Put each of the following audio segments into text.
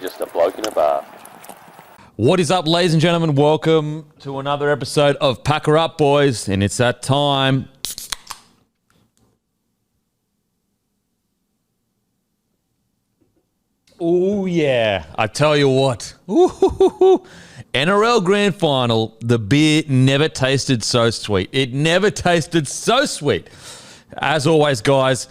just a bloke in a bar. What is up, ladies and gentlemen? Welcome to another episode of Pack Her Up, boys. And it's that time. Oh, yeah. I tell you what. Ooh, NRL Grand Final, the beer never tasted so sweet. It never tasted so sweet. As always, guys,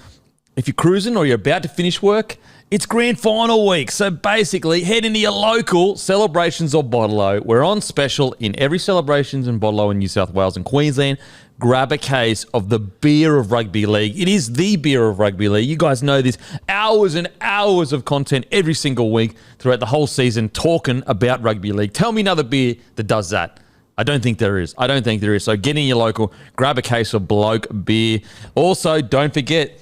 if you're cruising or you're about to finish work, it's Grand Final week. So basically, head into your local Celebrations or Bottle-O. We're on special in every Celebrations and Bottle-O in New South Wales and Queensland. Grab a case of the beer of rugby league. It is the beer of rugby league. You guys know this. Hours and hours of content every single week throughout the whole season talking about rugby league. Tell me another beer that does that. I don't think there is. So get in your local, grab a case of Bloke beer. Also, don't forget,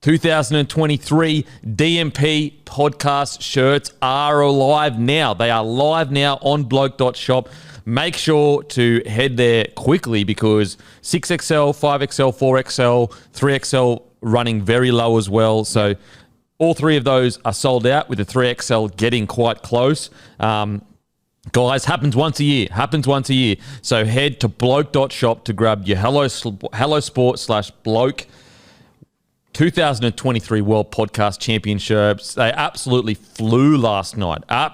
2023 DMP podcast shirts are live now. They are live now on bloke.shop. Make sure to head there quickly because 6XL, 5XL, 4XL, 3XL running very low as well. So all three of those are sold out with the 3XL getting quite close. Guys, happens once a year. So head to bloke.shop to grab your Hello Sport / Bloke 2023 World Podcast Championships. They absolutely flew last night. I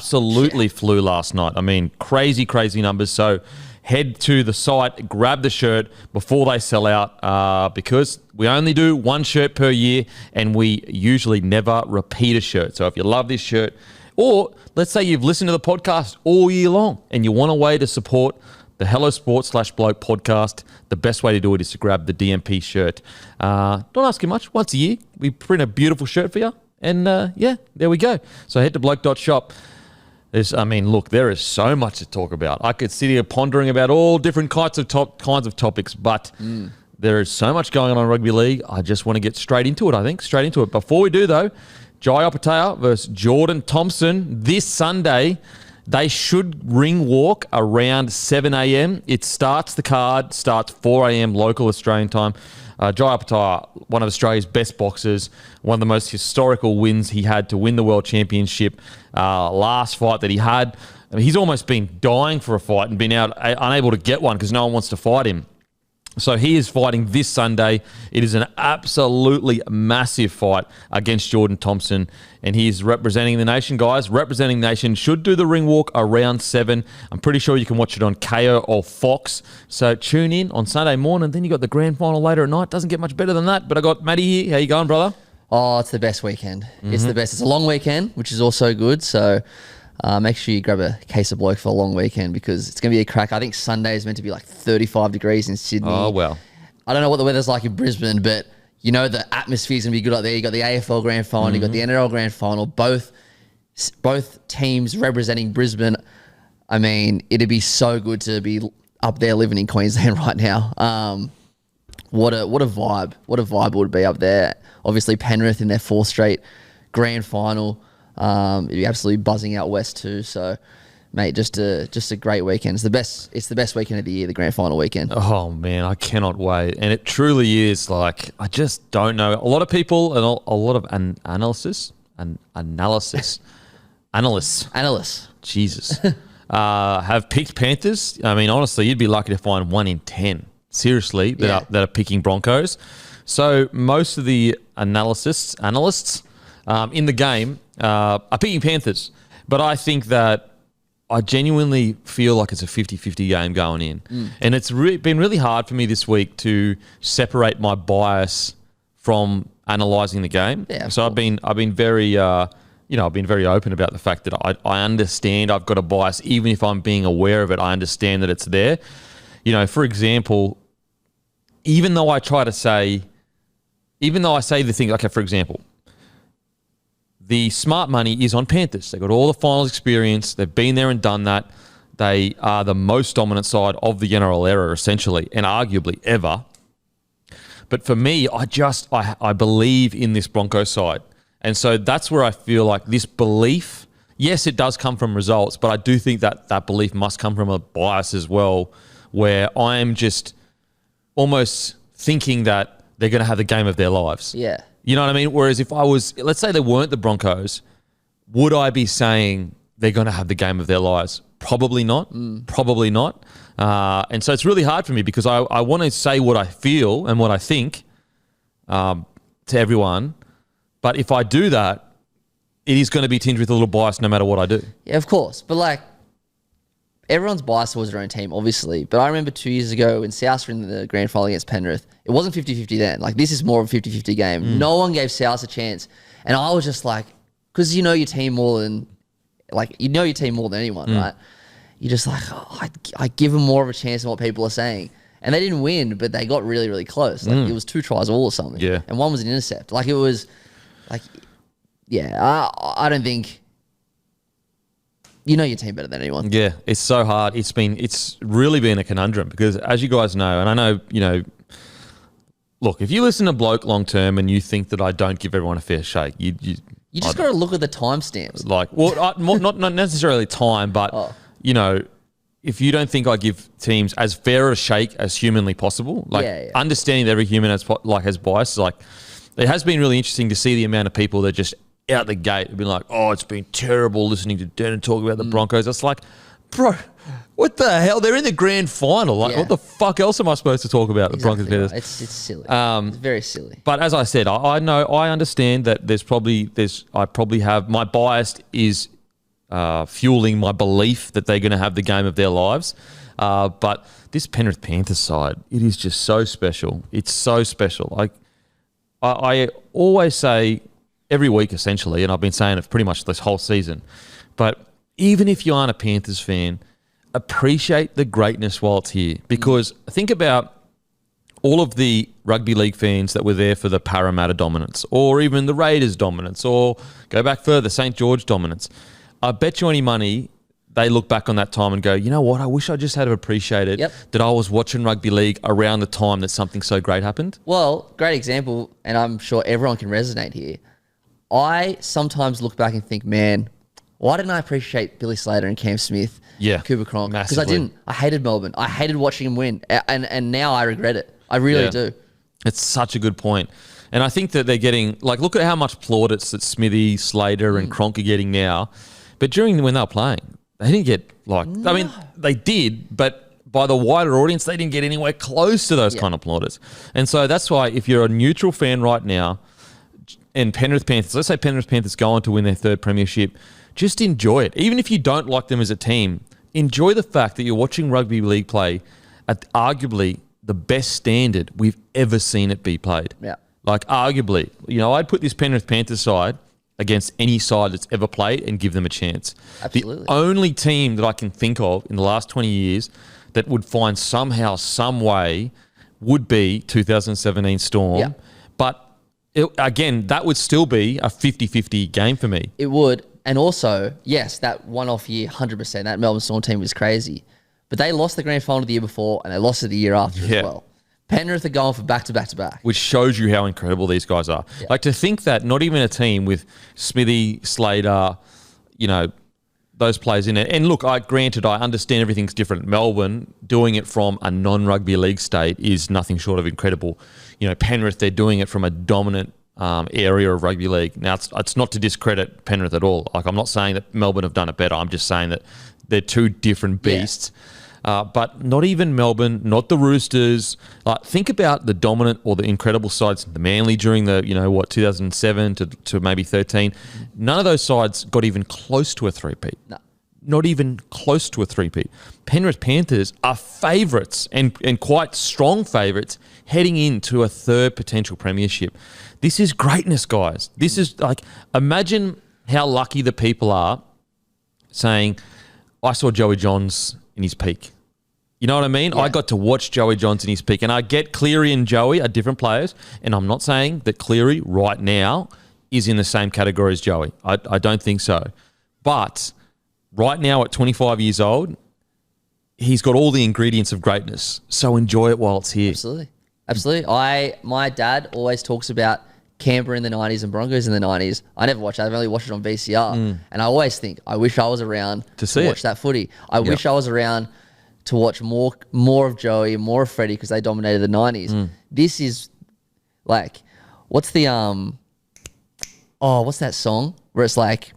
mean, crazy numbers. So head to the site, grab the shirt before they sell out because we only do one shirt per year and we usually never repeat a shirt. So if you love this shirt, or let's say you've listened to the podcast all year long and you want a way to support the Hello Sport / Bloke podcast, the best way to do it is to grab the DMP shirt. Don't ask you much. Once a year, we print a beautiful shirt for you. And there we go. So head to bloke.shop. There is so much to talk about. I could sit here pondering about all different kinds of topics, but there is so much going on in rugby league. I just want to get straight into it, Before we do, though, Jai Opetaia versus Jordan Thompson this Sunday. They should ring walk around 7 a.m. The card starts 4 a.m. local Australian time. Jai Opetaia, one of Australia's best boxers, one of the most historical wins he had to win the World Championship. Last fight that he had, he's almost been dying for a fight and been unable to get one because no one wants to fight him. So he is fighting this Sunday. It is an absolutely massive fight against Jordan Thompson, and he is representing the nation, guys. Representing the nation. Should do the ring walk around 7. I'm pretty sure you can watch it on KO or Fox. So tune in on Sunday morning. Then you got the grand final later at night. Doesn't get much better than that. But I got Matty here. How you going, brother? Oh, it's the best weekend. Mm-hmm. It's the best. It's a long weekend, which is also good. So make sure you grab a case of Bloke for a long weekend because it's going to be a crack. I think Sunday is meant to be like 35 degrees in Sydney. Oh, well. I don't know what the weather's like in Brisbane, but you know the atmosphere's going to be good out there. You got the AFL Grand Final, you got the NRL Grand Final, both teams representing Brisbane. I mean, it'd be so good to be up there living in Queensland right now. What a vibe. What a vibe it would be up there. Obviously, Penrith in their 4th straight Grand Final. It'd be absolutely buzzing out west too. So, mate, just a great weekend. It's the best weekend of the year, the Grand Final weekend. Oh man, I cannot wait. And it truly is like, I just don't know. A lot of people and a lot of analysts, Jesus, have picked Panthers. I mean, honestly, you'd be lucky to find 1 in 10. Seriously, that are picking Broncos. So most of the analysts in the game are picking Panthers. But I think that I genuinely feel like it's a 50-50 game going in. And it's been really hard for me this week to separate my bias from analysing the game. Yeah, so I've been very I've been very open about the fact that I understand I've got a bias. Even if I'm being aware of it, I understand that it's there. You know, for example, even though I say the thing, okay, for example, the smart money is on Panthers. They've got all the finals experience. They've been there and done that. They are the most dominant side of the NRL era, essentially, and arguably ever. But for me, I believe in this Broncos side. And so that's where I feel like this belief, yes, it does come from results, but I do think that that belief must come from a bias as well, where I am just almost thinking that they're going to have the game of their lives. Yeah. You know what I mean? Whereas if I was, let's say they weren't the Broncos, would I be saying they're going to have the game of their lives? Probably not. Probably not. And so it's really hard for me because I want to say what I feel and what I think to everyone. But if I do that, it is going to be tinged with a little bias no matter what I do. Yeah, of course. But like, everyone's biased towards their own team, obviously. But I remember 2 years ago when South were in the grand final against Penrith, it wasn't 50-50 then. Like, this is more of a 50-50 game. No one gave South a chance. And I was just like, because you know your team more than, anyone, right? You're just like, I give them more of a chance than what people are saying. And they didn't win, but they got really, really close. Like, it was 2 tries all or something. Yeah. And one was an intercept. Like, it was, like, yeah, I don't think... You know your team better than anyone. Yeah, it's so hard. It's really been a conundrum because, as you guys know, and I know, look, if you listen to Bloke long term and you think that I don't give everyone a fair shake, you just got to look at the timestamps. Like, well, not necessarily time, but if you don't think I give teams as fair a shake as humanly possible, like understanding that every human has bias, like it has been really interesting to see the amount of people that just out the gate have been like, oh, it's been terrible listening to Den talk about the Broncos. It's like, bro, what the hell? They're in the grand final. Like, what the fuck else am I supposed to talk about? Exactly The Broncos? Right. It's silly. It's very silly. But as I said, I understand that I probably have, my bias is fueling my belief that they're going to have the game of their lives. But this Penrith Panthers side, it is just so special. It's so special. Like, I always say, every week, essentially, and I've been saying it pretty much this whole season. But even if you aren't a Panthers fan, appreciate the greatness while it's here. Because think about all of the rugby league fans that were there for the Parramatta dominance, or even the Raiders dominance, or go back further, St. George dominance. I bet you any money they look back on that time and go, you know what, I wish I just had appreciated that I was watching rugby league around the time that something so great happened. Well, great example, and I'm sure everyone can resonate here. I sometimes look back and think, man, why didn't I appreciate Billy Slater and Cam Smith, Cooper Cronk? Because I didn't. I hated Melbourne. I hated watching him win. And now I regret it. I really do. It's such a good point. And I think that they're getting, like, look at how much plaudits that Smithy, Slater and Cronk are getting now. But when they were playing, they didn't get, like, I mean, they did, but by the wider audience, they didn't get anywhere close to those kind of plaudits. And so that's why if you're a neutral fan right now, and Penrith Panthers, let's say Penrith Panthers go on to win their 3rd premiership, just enjoy it. Even if you don't like them as a team, enjoy the fact that you're watching rugby league play at arguably the best standard we've ever seen it be played. Yeah. Like, arguably. I'd put this Penrith Panthers side against any side that's ever played and give them a chance. Absolutely. The only team that I can think of in the last 20 years that would find somehow, some way, would be 2017 Storm. Yeah. But again, that would still be a 50-50 game for me. It would. And also, yes, that one-off year, 100%, that Melbourne Storm team was crazy. But they lost the grand final the year before and they lost it the year after as well. Penrith are going for back-to-back-to-back. Which shows you how incredible these guys are. Yeah. Like, to think that not even a team with Smithy, Slater, those players in it. And look, granted, I understand everything's different. Melbourne, doing it from a non-rugby league state is nothing short of incredible. Penrith, they're doing it from a dominant area of rugby league. Now, it's not to discredit Penrith at all. Like, I'm not saying that Melbourne have done it better. I'm just saying that they're 2 different beasts. But not even Melbourne, not the Roosters. Think about the dominant or the incredible sides, the Manly during the, 2007 to maybe 13. None of those sides got even close to a three-peat. No. Not even close to a three-peat. Penrith Panthers are favourites and quite strong favourites heading into a 3rd potential premiership. This is greatness, guys. This is like, imagine how lucky the people are saying, I saw Joey Johns in his peak. You know what I mean? Yeah. I got to watch Joey Johns in his peak. And I get Cleary and Joey are different players. And I'm not saying that Cleary right now is in the same category as Joey. I don't think so. But right now at 25 years old, he's got all the ingredients of greatness. So enjoy it while it's here. Absolutely. Absolutely. My dad always talks about Canberra in the 90s and Broncos in the 90s. I never watched it. I've only watched it on VCR. And I always think, I wish I was around to watch that footy. I wish I was around to watch more of Joey and more of Freddy because they dominated the 90s. This is like, what's the what's that song where it's like,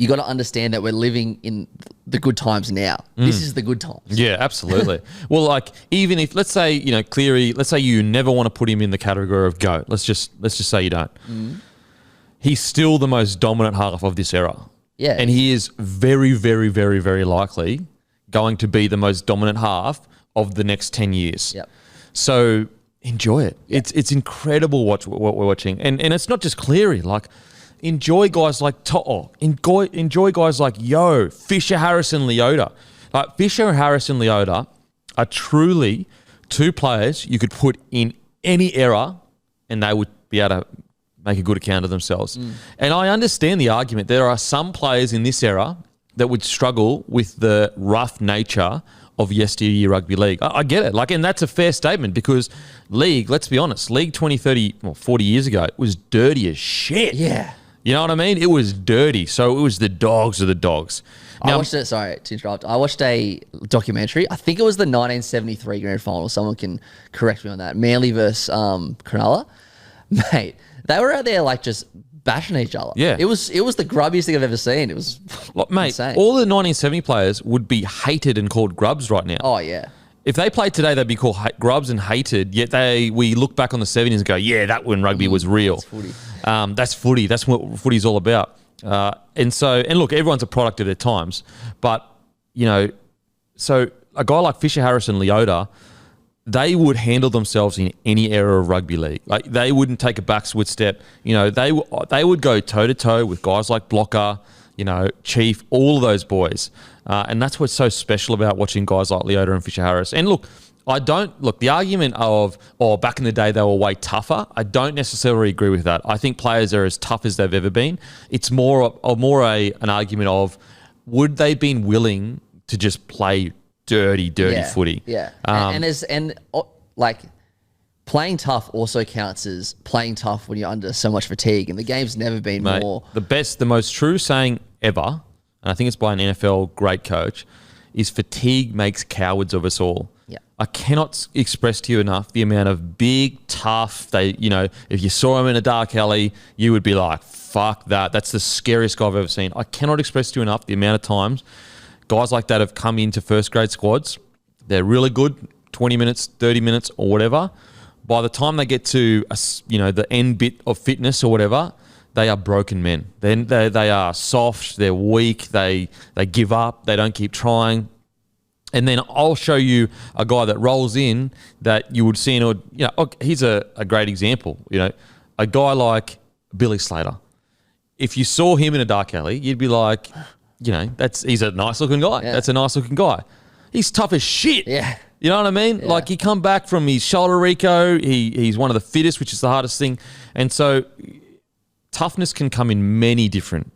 you got to understand that we're living in the good times now. This is the good times. Yeah, absolutely. Well, like even if let's say Cleary, let's say you never want to put him in the category of GOAT. Let's just say you don't. He's still the most dominant half of this era. Yeah, and he is very, very, very, very likely going to be the most dominant half of the next 10 years. Yep. So enjoy it. Yep. It's incredible what we're watching, and it's not just Cleary. Like, enjoy guys like To'o. Enjoy guys like Yo, Fisher, Harrison, Leota. Like Fisher, Harrison, Leota are truly two players you could put in any era, and they would be able to make a good account of themselves. And I understand the argument. There are some players in this era that would struggle with the rough nature of yesteryear rugby league. I get it. Like, and that's a fair statement because league, let's be honest, league 20, 30, 40 years ago was dirty as shit. Yeah. You know what I mean? It was dirty. So it was the dogs of the dogs. Now, Sorry to interrupt. I watched a documentary. I think it was the 1973 Grand Final. Someone can correct me on that. Manly versus Cronulla. Mate, they were out there like just bashing each other. Yeah. It was the grubbiest thing I've ever seen. It was mate, insane. all the 1970 players would be hated and called grubs right now. Oh, yeah. If they played today, they'd be called grubs and hated, yet we look back on the 70s and go, yeah, that when rugby was real. That's footy. That's footy. That's what footy's all about. And look, everyone's a product of their times. But, so a guy like Fisher, Harrison, Leota, they would handle themselves in any era of rugby league. Like, they wouldn't take a backward step. They would go toe-to-toe with guys like Blocker, Chief, all of those boys. And that's what's so special about watching guys like Leota and Fisher Harris. And look, the argument of, back in the day they were way tougher, I don't necessarily agree with that. I think players are as tough as they've ever been. It's more an argument of, would they been willing to just play dirty footy? Yeah. Like playing tough also counts as playing tough when you're under so much fatigue, and the game's never been more. The most true saying ever, and I think it's by an NFL great coach, is fatigue makes cowards of us all. Yeah. I cannot express to you enough the amount of big, tough, if you saw him in a dark alley, you would be like, fuck that. That's the scariest guy I've ever seen. I cannot express to you enough the amount of times guys like that have come into first grade squads. They're really good, 20 minutes, 30 minutes or whatever. By the time they get to, the end bit of fitness or whatever, they are broken men. They are soft, they're weak, they give up, they don't keep trying. And then I'll show you a guy that rolls in that you would see he's a great example. A guy like Billy Slater. If you saw him in a dark alley, you'd be like, he's a nice looking guy. Yeah. That's a nice looking guy. He's tough as shit. Yeah. You know what I mean? Yeah. Like, he come back from his shoulder Rico. He's one of the fittest, which is the hardest thing. And so toughness can come in many different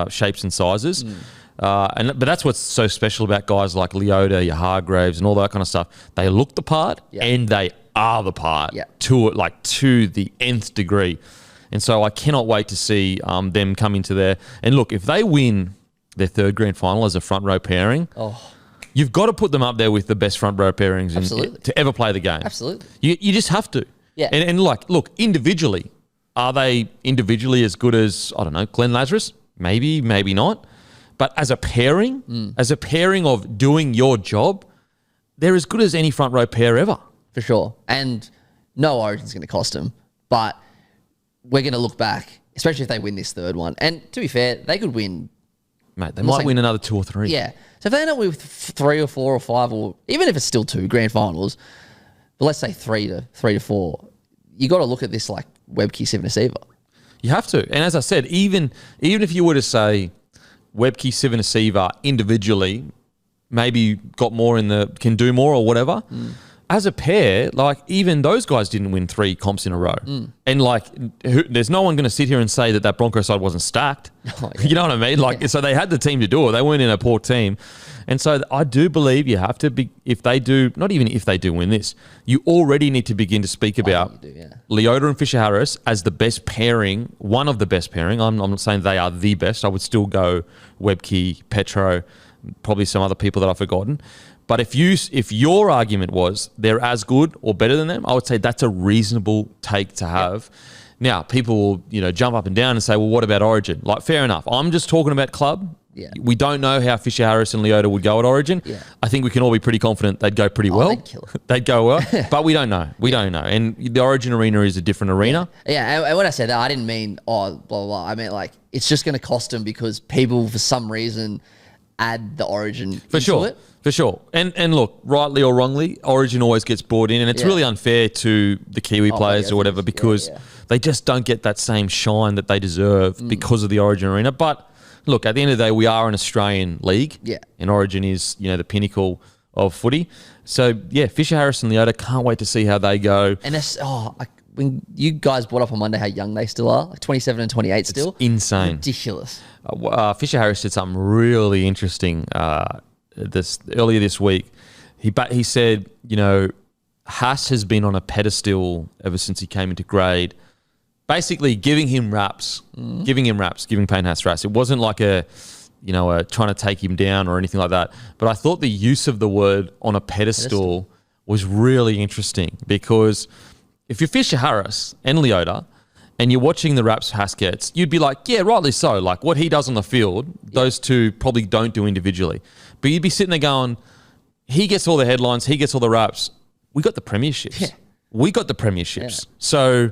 shapes and sizes. But that's what's so special about guys like Leota, your Hargraves, and all that kind of stuff. They look the part, and they are the part to the nth degree. And so I cannot wait to see them come into there. And look, if they win their third grand final as a front row pairing, you've got to put them up there with the best front row pairings to ever play the game. Absolutely. You just have to. Yeah. And look, individually, are they individually as good as, I don't know, Glenn Lazarus? Maybe, maybe not. But as a pairing of doing your job, they're as good as any front row pair ever. For sure. And no Origin's going to cost them. But we're going to look back, especially if they win this third one. And to be fair, they could win. Mate, they might win another 2 or 3. Yeah. So if they end up with 3 or 4 or 5, or even if it's still 2 grand finals, but let's say 3 to 4, you got to look at this like Webke, Sivanasiva. You have to. And as I said, even if you were to say Webke, Sivanasiva individually maybe got more can do more or whatever, as a pair, like, even those guys didn't win 3 comps in a row. And there's no one going to sit here and say that Bronco side wasn't stacked. Oh, yeah. You know what I mean? So they had the team to do it. They weren't in a poor team. And so I do believe you have to be, if they do, not even if they do win this, you already need to begin to speak about Leota and Fisher Harris as the best pairing, one of the best pairing. I'm not saying they are the best. I would still go Webke, Petro, probably some other people that I've forgotten. But if your argument was they're as good or better than them, I would say that's a reasonable take to have. Now, people will, jump up and down and say, well, what about Origin? Like, fair enough. I'm just talking about club. Yeah. We don't know how Fisher Harris and Leota would go at Origin. Yeah. I think we can all be pretty confident they'd go pretty well. They'd kill it. They'd go well, but we don't know. We don't know. And the Origin arena is a different arena. Yeah, and when I said that, I didn't mean, blah, blah, blah. I meant, like, it's just going to cost them because people, for some reason, add the Origin into it. For sure. And look, rightly or wrongly, Origin always gets brought in, and it's really unfair to the Kiwi players or whatever because they just don't get that same shine that they deserve because of the Origin arena. But look, at the end of the day, we are an Australian league. Yeah. And Origin is, the pinnacle of footy. So, Fisher Harris and Leota, can't wait to see how they go. And that's, when you guys brought up on Monday how young they still are, like 27 and 28 still. It's insane. Ridiculous. Fisher Harris did something really interesting earlier this week. He said, Haas has been on a pedestal ever since he came into grade, basically giving Payne Haas raps. It wasn't like a trying to take him down or anything like that. But I thought the use of the word on a pedestal was really interesting because if you're Fisher Harris and Leota and you're watching the raps Haas gets, you'd be like, yeah, rightly so. Like what he does on the field, those two probably don't do individually. But you'd be sitting there going, he gets all the headlines, he gets all the raps. We got the premierships. Yeah. We got the premierships. Yeah. So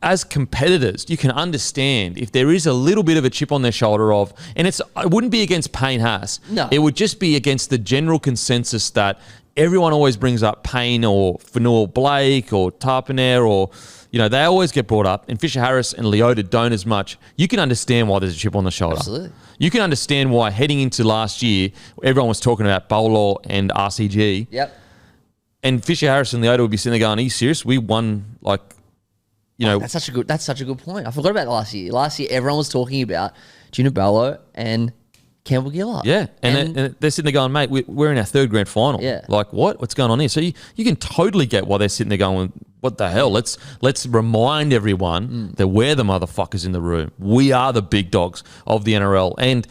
as competitors, you can understand if there is a little bit of a chip on their shoulder of, and it wouldn't be against Payne Haas. No. It would just be against the general consensus that everyone always brings up Payne or Fanua Blake or Tarpaner or, they always get brought up, and Fisher Harris and Leota don't as much. You can understand why there's a chip on the shoulder. Absolutely. You can understand why heading into last year, everyone was talking about Bolo and RCG. Yep. And Fisher Harris and Leota would be sitting there going, are you serious? We won, That's such a good point. I forgot about last year. Last year, everyone was talking about Junior Bolo and Campbell Gillard. Yeah, and they're sitting there going, mate, we're in our third grand final. Yeah. Like, what? What's going on here? So you can totally get why they're sitting there going, what the hell? Let's remind everyone that we're the motherfuckers in the room. We are the big dogs of the NRL. And,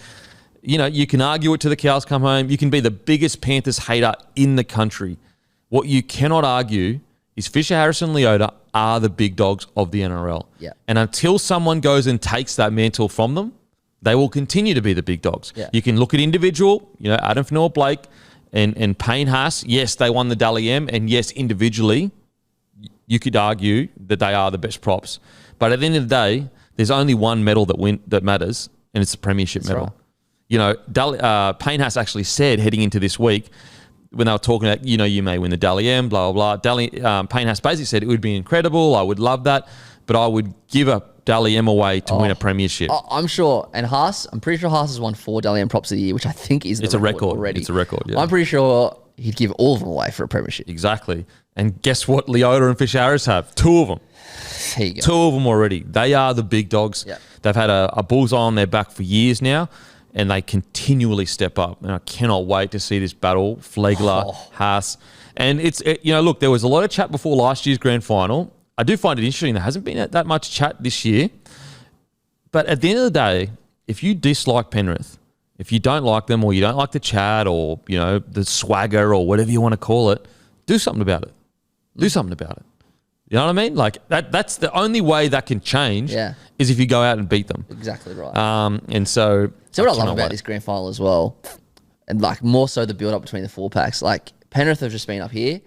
you can argue it till the cows come home. You can be the biggest Panthers hater in the country. What you cannot argue is Fisher Harris and Leota are the big dogs of the NRL. Yeah. And until someone goes and takes that mantle from them, they will continue to be the big dogs. Yeah. You can look at individual, Adam Fanua Blake and Payne Haas. Yes, they won the Dally M, and yes, individually, you could argue that they are the best props. But at the end of the day, there's only one medal that matters, and it's the premiership medal. Right. Payne Haas actually said heading into this week, when they were talking about, you may win the Dally M, blah, blah, blah. Payne Haas basically said it would be incredible. I would love that, but I would give a Dally M away to win a premiership. I'm sure. And I'm pretty sure Haas has won 4 Dally M props of the year, which I think is It's a record already. It's a record, yeah. I'm pretty sure he'd give all of them away for a premiership. Exactly. And guess what Leota and Fisher Harris have? 2 of them. There you go. 2 of them already. They are the big dogs. Yeah. They've had a bullseye on their back for years now, and they continually step up. And I cannot wait to see this battle, Flegler, Haas. And look, there was a lot of chat before last year's grand final. I do find it interesting. There hasn't been that much chat this year. But at the end of the day, if you dislike Penrith, if you don't like them or you don't like the chat or, the swagger or whatever you want to call it, do something about it. Do something about it. You know what I mean? Like that's the only way that can change is if you go out and beat them. Exactly right. And so what I love about this grand final as well, and like more so the build up between the 4 packs, like Penrith have just been up here.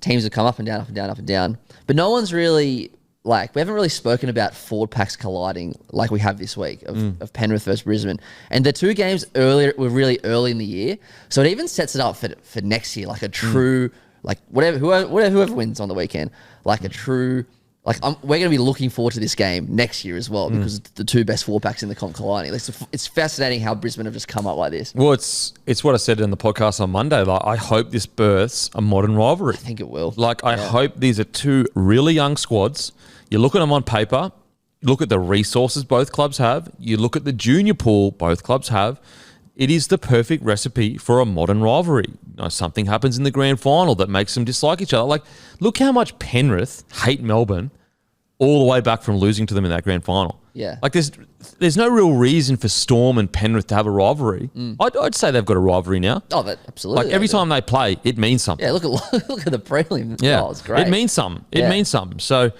Teams have come up and down, up and down, up and down. But no one's really, we haven't really spoken about forward packs colliding like we have this week of Penrith versus Brisbane. And the 2 games earlier were really early in the year. So it even sets it up for next year, like a true, whoever wins on the weekend, like a true, we're going to be looking forward to this game next year as well because it's the 2 best 4 packs in the comp colliding. It's fascinating how Brisbane have just come up like this. Well, it's what I said in the podcast on Monday. I hope this births a modern rivalry. I think it will. I hope these are 2 really young squads. You look at them on paper, look at the resources both clubs have, you look at the junior pool both clubs have. It is the perfect recipe for a modern rivalry. Something happens in the grand final that makes them dislike each other. Look how much Penrith hate Melbourne all the way back from losing to them in that grand final. Yeah. There's no real reason for Storm and Penrith to have a rivalry. I'd say they've got a rivalry now. Oh, absolutely. Every time they play, it means something. Yeah, look at the prelim. Yeah, it's great. It means something. It means something. So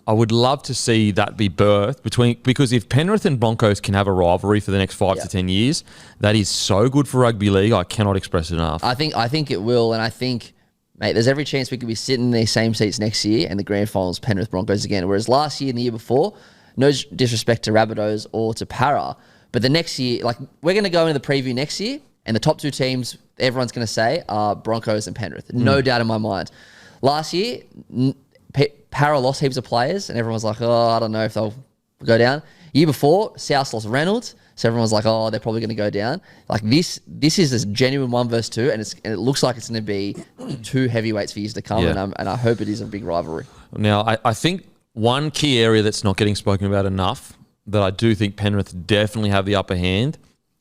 I would love to see that be birthed because if Penrith and Broncos can have a rivalry for the next 5 to 10 years, that is so good for rugby league. I cannot express it enough. I think it will, and I think, mate, there's every chance we could be sitting in these same seats next year and the grand finals Penrith Broncos again. Whereas last year and the year before, no disrespect to Rabbitohs or to Para, but the next year, like we're going to go into the preview next year, and the top two teams everyone's going to say are Broncos and Penrith. No doubt in my mind. Last year, Para lost heaps of players, and everyone's like, oh, I don't know if they'll go down. Year before, South lost Reynolds, so everyone's like, oh, they're probably going to go down. Like this is a genuine 1 versus 2, and it looks like it's going to be two heavyweights for years to come, and I hope it is a big rivalry. Now, I think one key area that's not getting spoken about enough, that I do think Penrith definitely have the upper hand,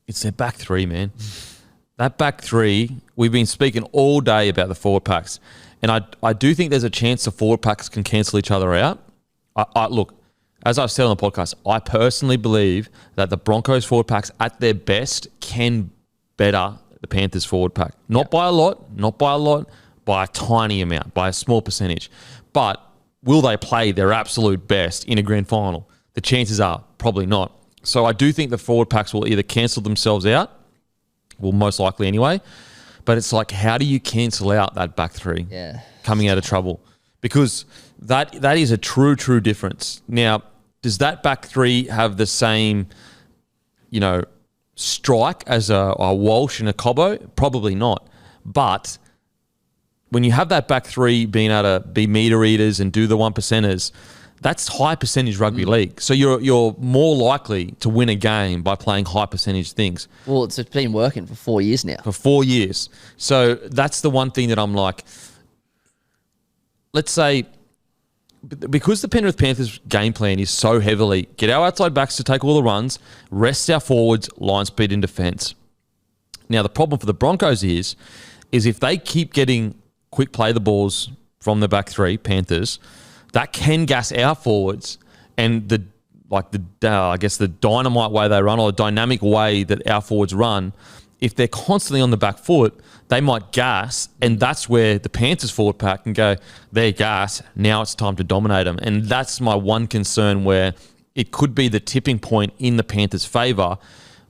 it's their back three, man. That back three, we've been speaking all day about the forward packs. And I do think there's a chance the forward packs can cancel each other out. Look, as I've said on the podcast, I personally believe that the Broncos forward packs at their best can better the Panthers forward pack. Not by a lot, by a tiny amount, by a small percentage. But will they play their absolute best in a grand final? The chances are probably not. So I do think the forward packs will either cancel themselves out, well, most likely anyway. But it's like, how do you cancel out that back three coming out of trouble? Because that is a true difference. Now, does that back three have the same, strike as a Walsh and a Cobbo? Probably not. But when you have that back three being able to be meter eaters and do the 1%ers, that's high percentage rugby league. So you're more likely to win a game by playing high percentage things. Well, it's been working for 4 years now. For 4 years. So that's the one thing that I'm like, let's say, because the Penrith Panthers game plan is so heavily, get our outside backs to take all the runs, rest our forwards, line speed in defence. Now, the problem for the Broncos is if they keep getting quick play the balls from the back three, Panthers, that can gas our forwards, and the dynamite way they run, or the dynamic way that our forwards run, if they're constantly on the back foot, they might gas, and that's where the Panthers forward pack can go, they're gas, now it's time to dominate them. And that's my one concern, where it could be the tipping point in the Panthers' favour,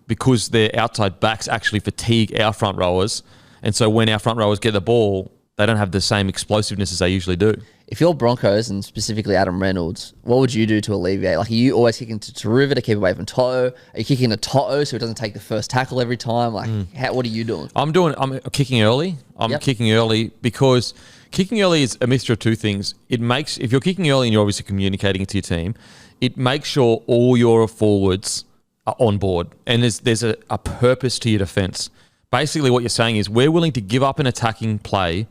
because their outside backs actually fatigue our front rowers. And so when our front rowers get the ball, they don't have the same explosiveness as they usually do. If you're Broncos, and specifically Adam Reynolds, what would you do to alleviate? Like, are you always kicking to Taruva to keep away from Toto? Are you kicking to Toto so it doesn't take the first tackle every time? Like, what are you doing? I'm kicking early. Kicking early because kicking early is a mixture of two things. It makes, if you're kicking early and you're obviously communicating it to your team, it makes sure all your forwards are on board, and there's a purpose to your defence. Basically, what you're saying is we're willing to give up an attacking play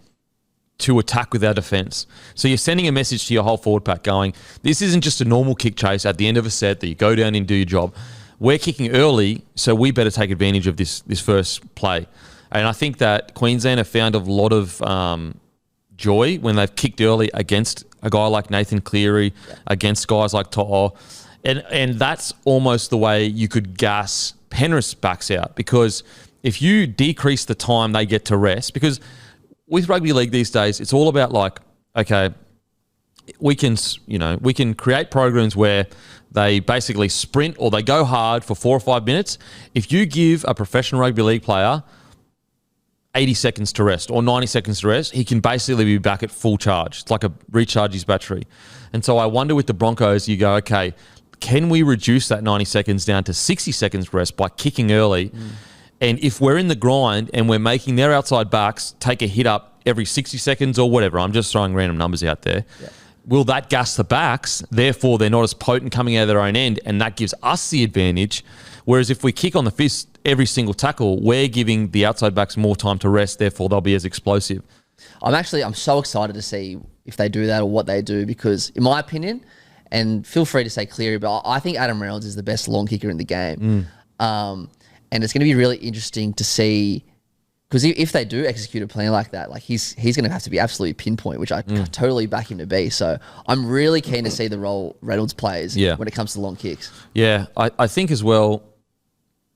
to attack with our defence. So you're sending a message to your whole forward pack going, this isn't just a normal kick chase at the end of a set that you go down and do your job. We're kicking early, so we better take advantage of this first play. And I think that Queensland have found a lot of joy when they've kicked early against a guy like Nathan Cleary, against guys like To'o. And that's almost the way you could gas Penrith's backs out, because if you decrease the time they get to rest, because with rugby league these days, it's all about like, okay, we can create programs where they basically sprint or they go hard for 4 or 5 minutes. If you give a professional rugby league player 80 seconds to rest or 90 seconds to rest, he can basically be back at full charge. It's like a recharge his battery. And so I wonder with the Broncos, you go, okay, can we reduce that 90 seconds down to 60 seconds rest by kicking early? And if we're in the grind and we're making their outside backs take a hit up every 60 seconds or whatever, I'm just throwing random numbers out there, will that gas the backs? Therefore, they're not as potent coming out of their own end, and that gives us the advantage. Whereas if we kick on the fist every single tackle, we're giving the outside backs more time to rest, therefore they'll be as explosive. I'm so excited to see if they do that or what they do, because in my opinion, and feel free to say Cleary, but I think Adam Reynolds is the best long kicker in the game. And it's going to be really interesting to see, because if they do execute a plan like that, like he's going to have to be absolutely pinpoint, which I totally back him to be. So I'm really keen to see the role Reynolds plays when it comes to long kicks. Yeah, I think as well,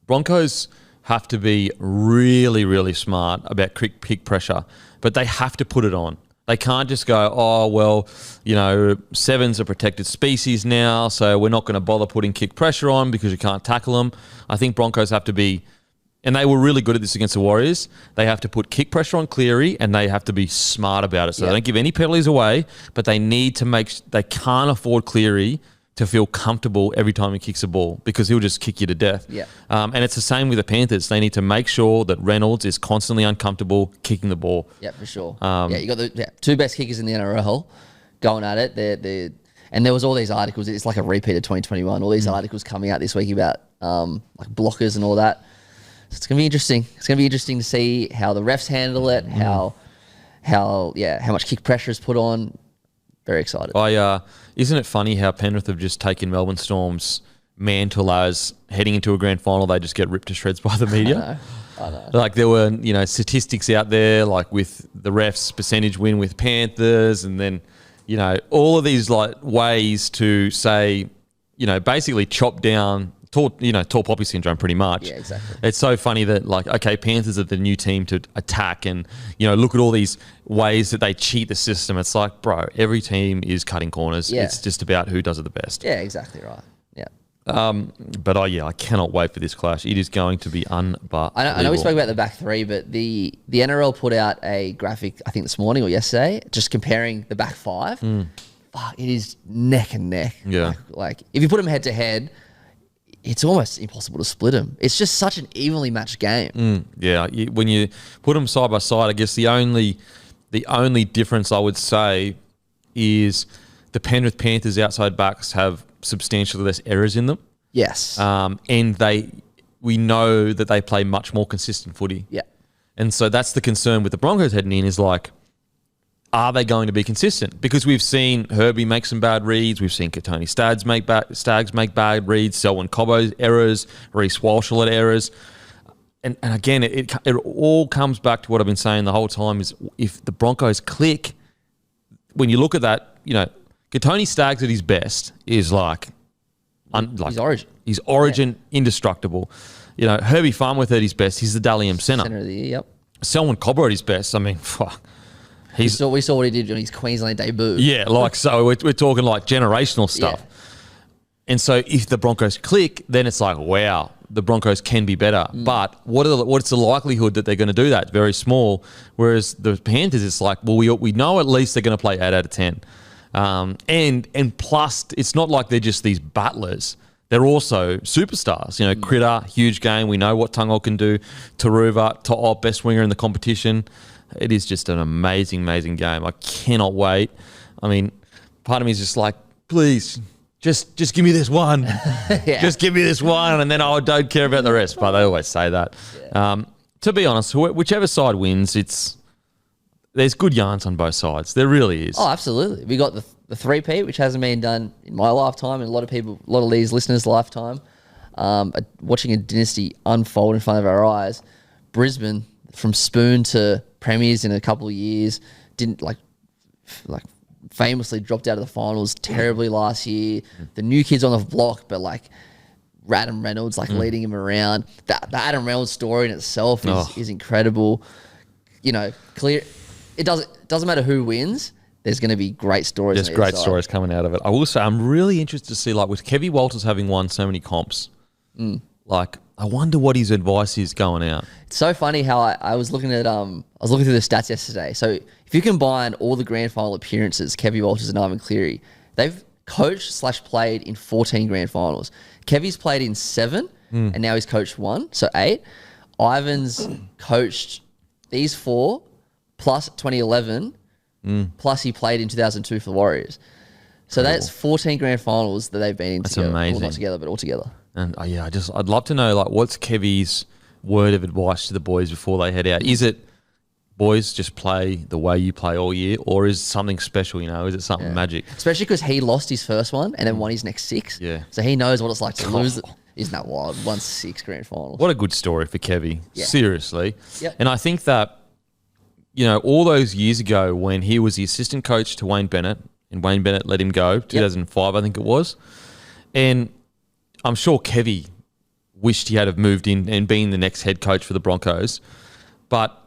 Broncos have to be really, really smart about quick kick pressure, but they have to put it on. They can't just go, oh, well, seven's a protected species now, so we're not going to bother putting kick pressure on because you can't tackle them. I think Broncos have to be, and they were really good at this against the Warriors, they have to put kick pressure on Cleary and they have to be smart about it. So they don't give any penalties away, but they need to they can't afford Cleary to feel comfortable every time he kicks a ball because he'll just kick you to death. Yeah. And it's the same with the Panthers. They need to make sure that Reynolds is constantly uncomfortable kicking the ball. Yeah, for sure. You got the two best kickers in the NRL going at it. And there was all these articles. It's like a repeat of 2021. All these articles coming out this week about like blockers and all that. So it's going to be interesting. It's going to be interesting to see how the refs handle it, how much kick pressure is put on. Very excited. Isn't it funny how Penrith have just taken Melbourne Storm's mantle as heading into a grand final, they just get ripped to shreds by the media? I know. Like there were, statistics out there, like with the refs' percentage win with Panthers, and then, all of these like ways to say, basically chop down tall poppy syndrome pretty much. Yeah, exactly. It's so funny that Panthers are the new team to attack and, look at all these ways that they cheat the system. It's like, bro, every team is cutting corners. Yeah. It's just about who does it the best. Yeah, exactly right. Yeah. But I cannot wait for this clash. It is going to be unbelievable. I know we spoke about the back three, but the NRL put out a graphic, I think this morning or yesterday, just comparing the back five. Fuck, it is neck and neck. Yeah. Like if you put them head to head, it's almost impossible to split them. It's just such an evenly matched game. Yeah, when you put them side by side, I guess the only difference I would say is the Penrith Panthers outside backs have substantially less errors in them. Yes. And we know that they play much more consistent footy. Yeah. And so that's the concern with the Broncos heading in is like, are they going to be consistent? Because we've seen Herbie make some bad reads. We've seen Katoni Staggs make bad reads. Selwyn Cobbo's errors. Reece Walsh let errors. And again, it all comes back to what I've been saying the whole time is if the Broncos click, when you look at that, Katoni Staggs at his best is he's Origin. He's Origin, indestructible. Herbie Farnworth at his best, he's the Dally M centre. Centre of the year, yep. Selwyn Cobbo at his best, I mean, fuck. We saw what he did on his Queensland debut. Yeah, so we're talking like generational stuff. Yeah. And so if the Broncos click, then it's like, wow, the Broncos can be better. But what's the likelihood that they're going to do that? Very small. Whereas the Panthers, it's like, well, we know at least they're going to play 8 out of 10. And plus, it's not like they're just these battlers. They're also superstars. Critter, huge game. We know what Tungol can do. Taruva, To'o, best winger in the competition. It is just an amazing, amazing game. I cannot wait. I mean, part of me is just like, please, just give me this one. Yeah. Just give me this one, and then I don't care about the rest. But they always say that. Yeah. To be honest, whichever side wins, there's good yarns on both sides. There really is. Oh, absolutely. We got the three-peat, which hasn't been done in my lifetime, and a lot of these listeners' lifetime. Watching a dynasty unfold in front of our eyes. Brisbane, from spoon to premiers in a couple of years, didn't like famously dropped out of the finals terribly last year. The new kids on the block, but like Adam Reynolds leading him around. The Adam Reynolds story in itself is incredible. Clear. It doesn't matter who wins. There's going to be great stories. There's great stories coming out of it. I will say I'm really interested to see with Kevy Walters having won so many comps. I wonder what his advice is going out. It's so funny how I was looking at I was looking through the stats yesterday. So if you combine all the grand final appearances, Kevy Walters and Ivan Cleary, they've coached/played in 14 grand finals. Kevy's played in 7 and now he's coached 1, so 8. Ivan's coached these 4 plus 2011 plus he played in 2002 for the Warriors. So that's 14 grand finals that they've been in together. Amazing. Well, not together, but all together. And I'd love to know what's Kevy's word of advice to the boys before they head out. Is it, boys, just play the way you play all year, or is it something special? Is it something magic? Especially because he lost his first one and then won his next 6. Yeah. So he knows what it's like to lose. Isn't that wild? Won 6 grand finals. What a good story for Kevy. Yeah. Seriously. Yep. And I think that, all those years ago when he was the assistant coach to Wayne Bennett, and Wayne Bennett let him go, 2005, I think it was. And I'm sure Kevy wished he had have moved in and been the next head coach for the Broncos. But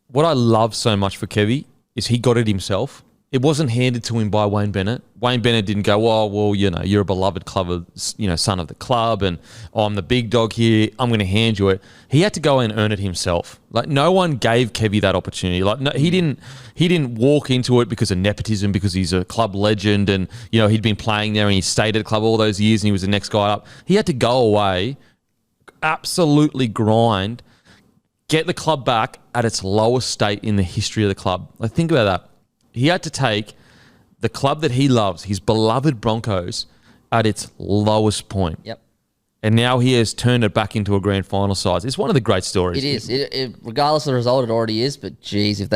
what I love so much for Kevy is he got it himself. It wasn't handed to him by Wayne Bennett. Wayne Bennett didn't go, oh, well, you're a beloved club, son of the club, and I'm the big dog here. I'm going to hand you it. He had to go and earn it himself. Like, no one gave Kevy that opportunity. Like, no, he didn't walk into it because of nepotism, because he's a club legend, and he'd been playing there and he stayed at the club all those years and he was the next guy up. He had to go away, absolutely grind, get the club back at its lowest state in the history of the club. Like, think about that. He had to take the club that he loves, his beloved Broncos, at its lowest point. Yep. And now he has turned it back into a grand final size. It's one of the great stories. It is. Regardless of the result, it already is. But geez, if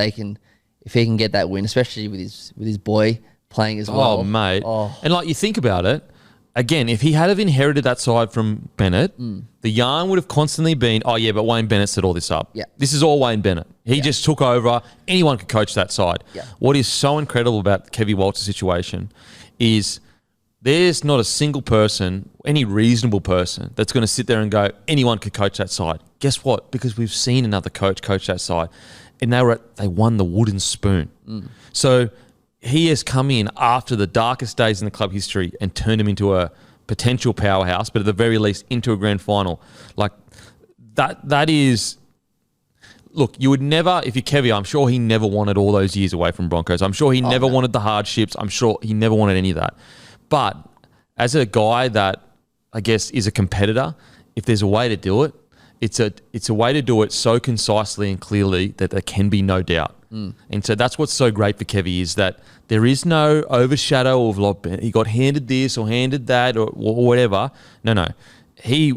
he can get that win, especially with his boy playing as well. Oh, mate. Oh. And like, you think about it, again, if he had have inherited that side from Bennett, the yarn would have constantly been, oh yeah, but Wayne Bennett set all this up. Yeah. This is all Wayne Bennett. He just took over. Anyone could coach that side. Yeah. What is so incredible about the Kevy Walters situation is there's not a single person, any reasonable person, that's going to sit there and go, anyone could coach that side. Guess what? Because we've seen another coach that side, and they won the wooden spoon. So he has come in after the darkest days in the club history and turned him into a potential powerhouse, but at the very least into a grand final. Like, that is... Look, you would never, if you're Kevy, I'm sure he never wanted all those years away from Broncos. I'm sure he never wanted the hardships. I'm sure he never wanted any of that. But as a guy that, I guess, is a competitor, if there's a way to do it, it's a way to do it so concisely and clearly that there can be no doubt. And so that's what's so great for Kevy, is that there is no overshadow of, like, he got handed this or handed that or whatever. No. He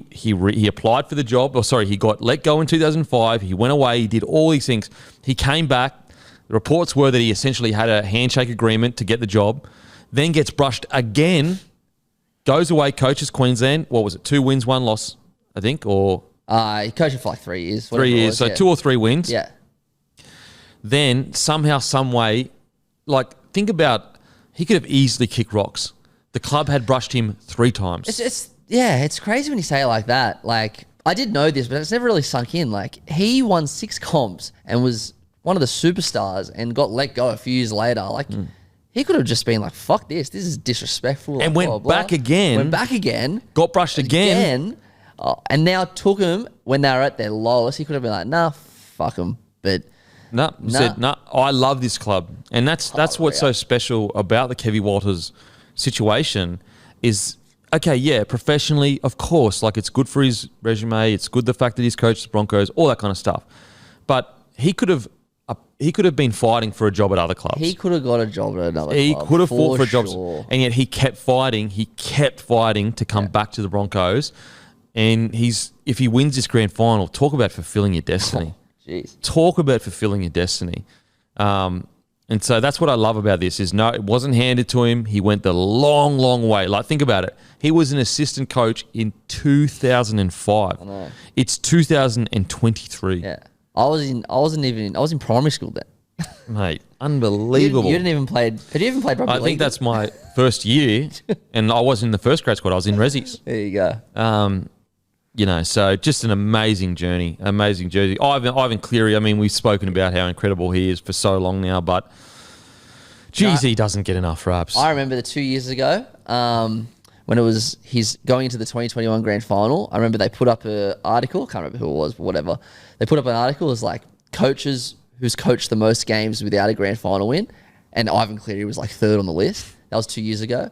applied for the job. He got let go in 2005. He went away. He did all these things. He came back. The reports were that he essentially had a handshake agreement to get the job, then gets brushed again, goes away, coaches Queensland. What was it? 2 wins, 1 loss, I think, or... he coached it for like 3 years. 3 years, so 2 or 3 wins. Yeah. Then somehow, some way, like, think about, he could have easily kicked rocks. The club had brushed him 3 times. It's crazy when you say it like that. Like, I did know this, but it's never really sunk in. Like, he won 6 comps and was one of the superstars and got let go a few years later. Like, he could have just been like, fuck this. This is disrespectful. And blah, blah, back again. Went back again. Got brushed again. And now took him when they were at their lowest. He could have been like, nah, fuck him. But... said, I love this club. And that's what's so special about the Kevy Walters situation is, okay, yeah, professionally, of course, like, it's good for his resume. It's good the fact that he's coached the Broncos, all that kind of stuff. But he could have been fighting for a job at other clubs. He could have got a job at another club. He could have fought for a job. Sure. And yet he kept fighting. He kept fighting to come back to the Broncos. And if he wins this grand final, talk about fulfilling your destiny. Jeez. Talk about fulfilling your destiny. And so that's what I love about this is, no, it wasn't handed to him. He went the long, long way. Like, think about it. He was an assistant coach in 2005. I know. It's 2023. Yeah. I was in primary school then. Mate, unbelievable. You didn't even play. Had you even played rugby I league? think that's my first year, and I wasn't in the first grade squad. I was in Resi's. There you go. So just an amazing journey. Ivan Cleary, I mean, we've spoken about how incredible he is for so long now, but geez, he doesn't get enough raps. I remember the 2 years ago when he's going into the 2021 grand final. I remember they put up an article. Can't remember who it was, but whatever. They put up an article. It was like coaches who's coached the most games without a grand final win, and Ivan Cleary was like 3rd on the list. That was 2 years ago.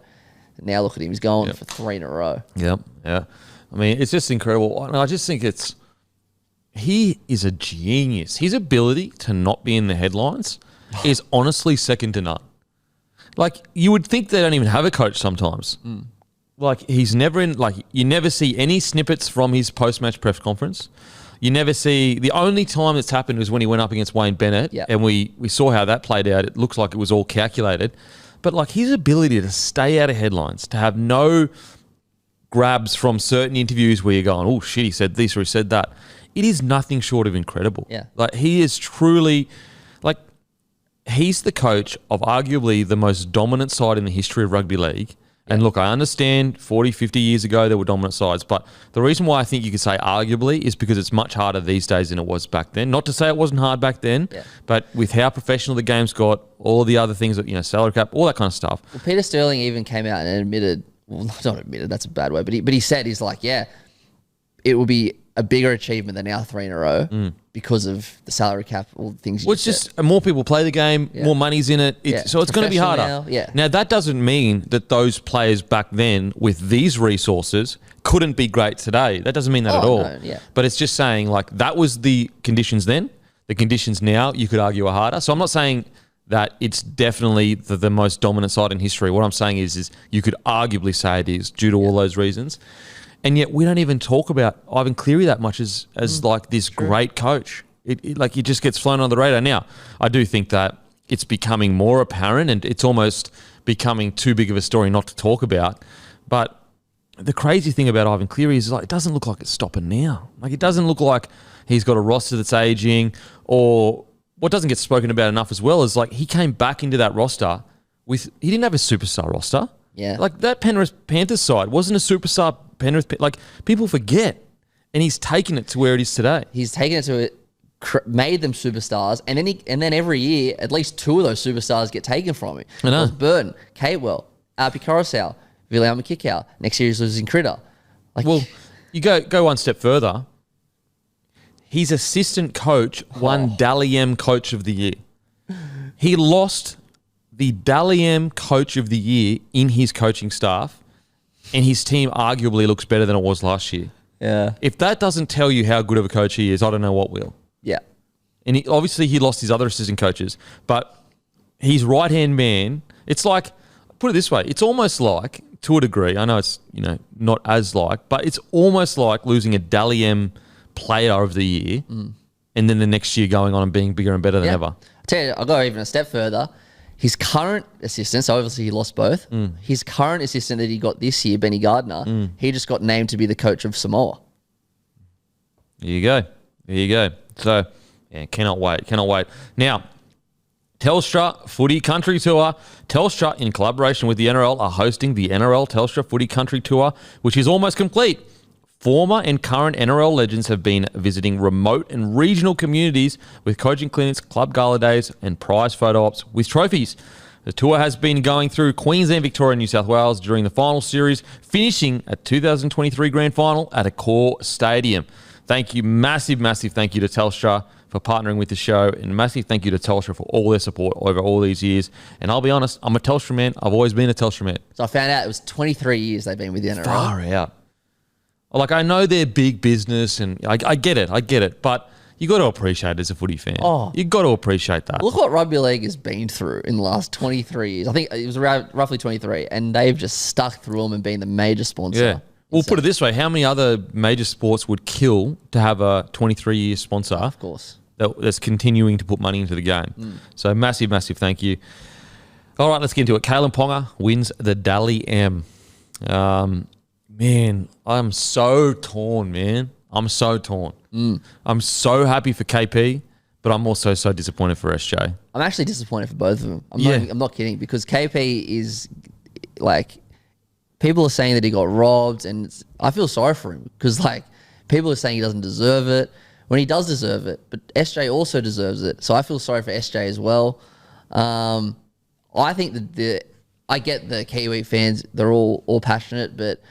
Now look at him. He's going for 3 in a row. Yep. Yeah. I mean, it's just incredible. And I just think he is a genius. His ability to not be in the headlines is honestly second to none. Like, you would think they don't even have a coach sometimes. Like, he's never in, like, you never see any snippets from his post-match press conference. You never see, the only time that's happened was when he went up against Wayne Bennett. Yep. And we saw how that played out. It looks like it was all calculated. But, like, his ability to stay out of headlines, to have no grabs from certain interviews where you're going, oh shit, he said this or he said that. It is nothing short of incredible. Yeah. Like, he is truly, like, he's the coach of arguably the most dominant side in the history of rugby league, And look, I understand 40, 50 years ago there were dominant sides, but the reason why I think you could say arguably is because it's much harder these days than it was back then. Not to say it wasn't hard back then, but with how professional the game's got, all the other things, that salary cap, all that kind of stuff. Well, Peter Sterling even came out and admitted, well, not admitted, that's a bad word, but he said, he's like, yeah, it will be a bigger achievement than our 3 in a row because of the salary cap, all the things you Well, it's just more people play the game, more money's in it, so it's going to be harder. Now, that doesn't mean that those players back then with these resources couldn't be great today. That doesn't mean that at all. No, But it's just saying, like, that was the conditions then. The conditions now, you could argue, are harder. So I'm not saying that it's definitely the most dominant side in history. What I'm saying is you could arguably say it is due to all those reasons. And yet we don't even talk about Ivan Cleary that much as like this great coach. It just gets flown on the radar. Now, I do think that it's becoming more apparent and it's almost becoming too big of a story not to talk about. But the crazy thing about Ivan Cleary is, like, it doesn't look like it's stopping now. Like, it doesn't look like he's got a roster that's aging, or what doesn't get spoken about enough as well is, like, he came back into that roster he didn't have a superstar roster. Yeah. Like, that Penrith Panthers side wasn't a superstar Penrith. Like, people forget. And he's taken it to where it is today. He's taken it to it, made them superstars, and then every year, at least 2 of those superstars get taken from him. I know. It was Burton, Catewell, Api Coruscant, Viliama Kikau. Next year he's losing Critter. Like, Well, you go one step further. His assistant coach won Dally M Coach of the Year. He lost the Dally M Coach of the Year in his coaching staff, and his team arguably looks better than it was last year. yeah. If that doesn't tell you how good of a coach he is, I don't know what will. Yeah. And obviously he lost his other assistant coaches, but his right-hand man, it's like, put it this way, it's almost like, to a degree, I know it's not as like, but it's almost like losing a Dally M player of the year and then the next year going on and being bigger and better than ever. I'll tell you, I'll go even a step further. His current assistant, so obviously he lost both, his current assistant that he got this year, Benny Gardner, he just got named to be the coach of Samoa. There you go. So, yeah, cannot wait. Now, Telstra Footy Country Tour. Telstra, in collaboration with the NRL, are hosting the NRL Telstra Footy Country Tour, which is almost complete. Former and current NRL legends have been visiting remote and regional communities with coaching clinics, club gala days, and prize photo ops with trophies. The tour has been going through Queensland, Victoria, and New South Wales during the final series, finishing at 2023 Grand Final at Accor Stadium. Thank you, massive thank you to Telstra for partnering with the show, and massive thank you to Telstra for all their support over all these years. And I'll be honest, I'm a Telstra man. I've always been a Telstra man. So I found out it was 23 years they've been with the NRL. Far out. Like, I know they're big business, and I get it, but you got to appreciate it as a footy fan. Oh. You got to appreciate that. Look what rugby league has been through in the last 23 years. I think it was around roughly 23, and they've just stuck through them and been the major sponsor. Yeah. Well, put it this way: how many other major sports would kill to have a 23-year sponsor? Of course. That's continuing to put money into the game. So massive thank you. All right, let's get into it. Kalyn Ponga wins the Dally M. Man, I'm so torn, man. I'm so torn. I'm so happy for KP, but I'm also so disappointed for SJ. I'm actually disappointed for both of them. I'm not kidding, because KP is like, people are saying that he got robbed, and I feel sorry for him because, like, people are saying he doesn't deserve it when he does deserve it, but SJ also deserves it. So I feel sorry for SJ as well. I think that I get the Kiwi fans; they're all passionate, but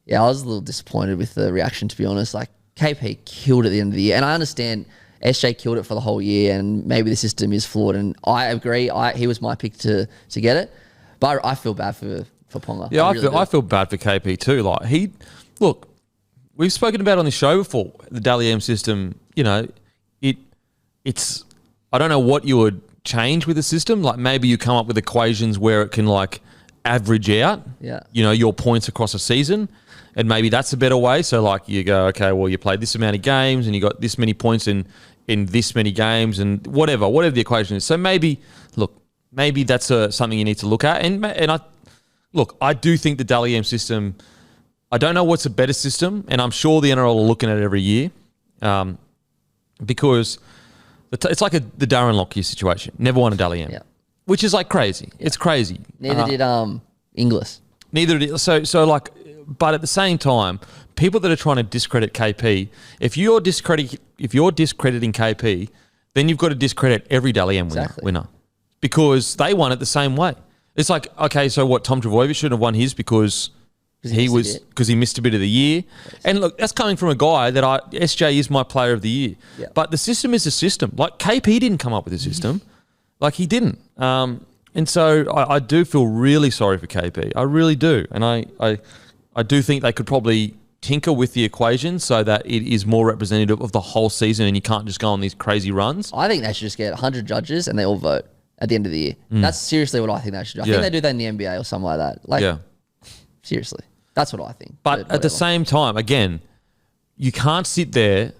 yeah, I was a little disappointed with the reaction, to be honest. Like, KP killed at the end of the year, and I understand SJ killed it for the whole year, and maybe the system is flawed, and I agree. He was my pick to get it, but I feel bad for Ponga. Yeah, I feel bad for KP too. Like, look, we've spoken about it on the show before, the Dally M system. It's I don't know what you would change with the system. Like, maybe you come up with equations where it can, like, average out, your points across a season, and maybe that's a better way. So, like, you go, okay, well, you played this amount of games and you got this many points in this many games, and whatever the equation is. So maybe that's something you need to look at. And I do think the Dally M system, I don't know what's a better system, and I'm sure the NRL are looking at it every year, because it's like the Darren Lockyer situation. Never won a Dally M, which is, like, crazy. Yeah. It's crazy. Neither did Inglis. Neither did so like, but at the same time, people that are trying to discredit KP, if you're discrediting KP, then you've got to discredit every Dally M winner because they won it the same way. It's like, okay, so what? Tom Trbojevic shouldn't have won his because he missed a bit of the year. And look, that's coming from a guy that SJ is my player of the year. Yeah. But the system is a system. Like KP didn't come up with the system. Like he didn't. And so I do feel really sorry for KP. I really do. And I do think they could probably tinker with the equation so that it is more representative of the whole season and you can't just go on these crazy runs. I think they should just get 100 judges and they all vote at the end of the year. That's seriously what I think they should do. I think they do that in the NBA or something like that. Like, seriously. That's what I think. But at the same time, again, you can't sit there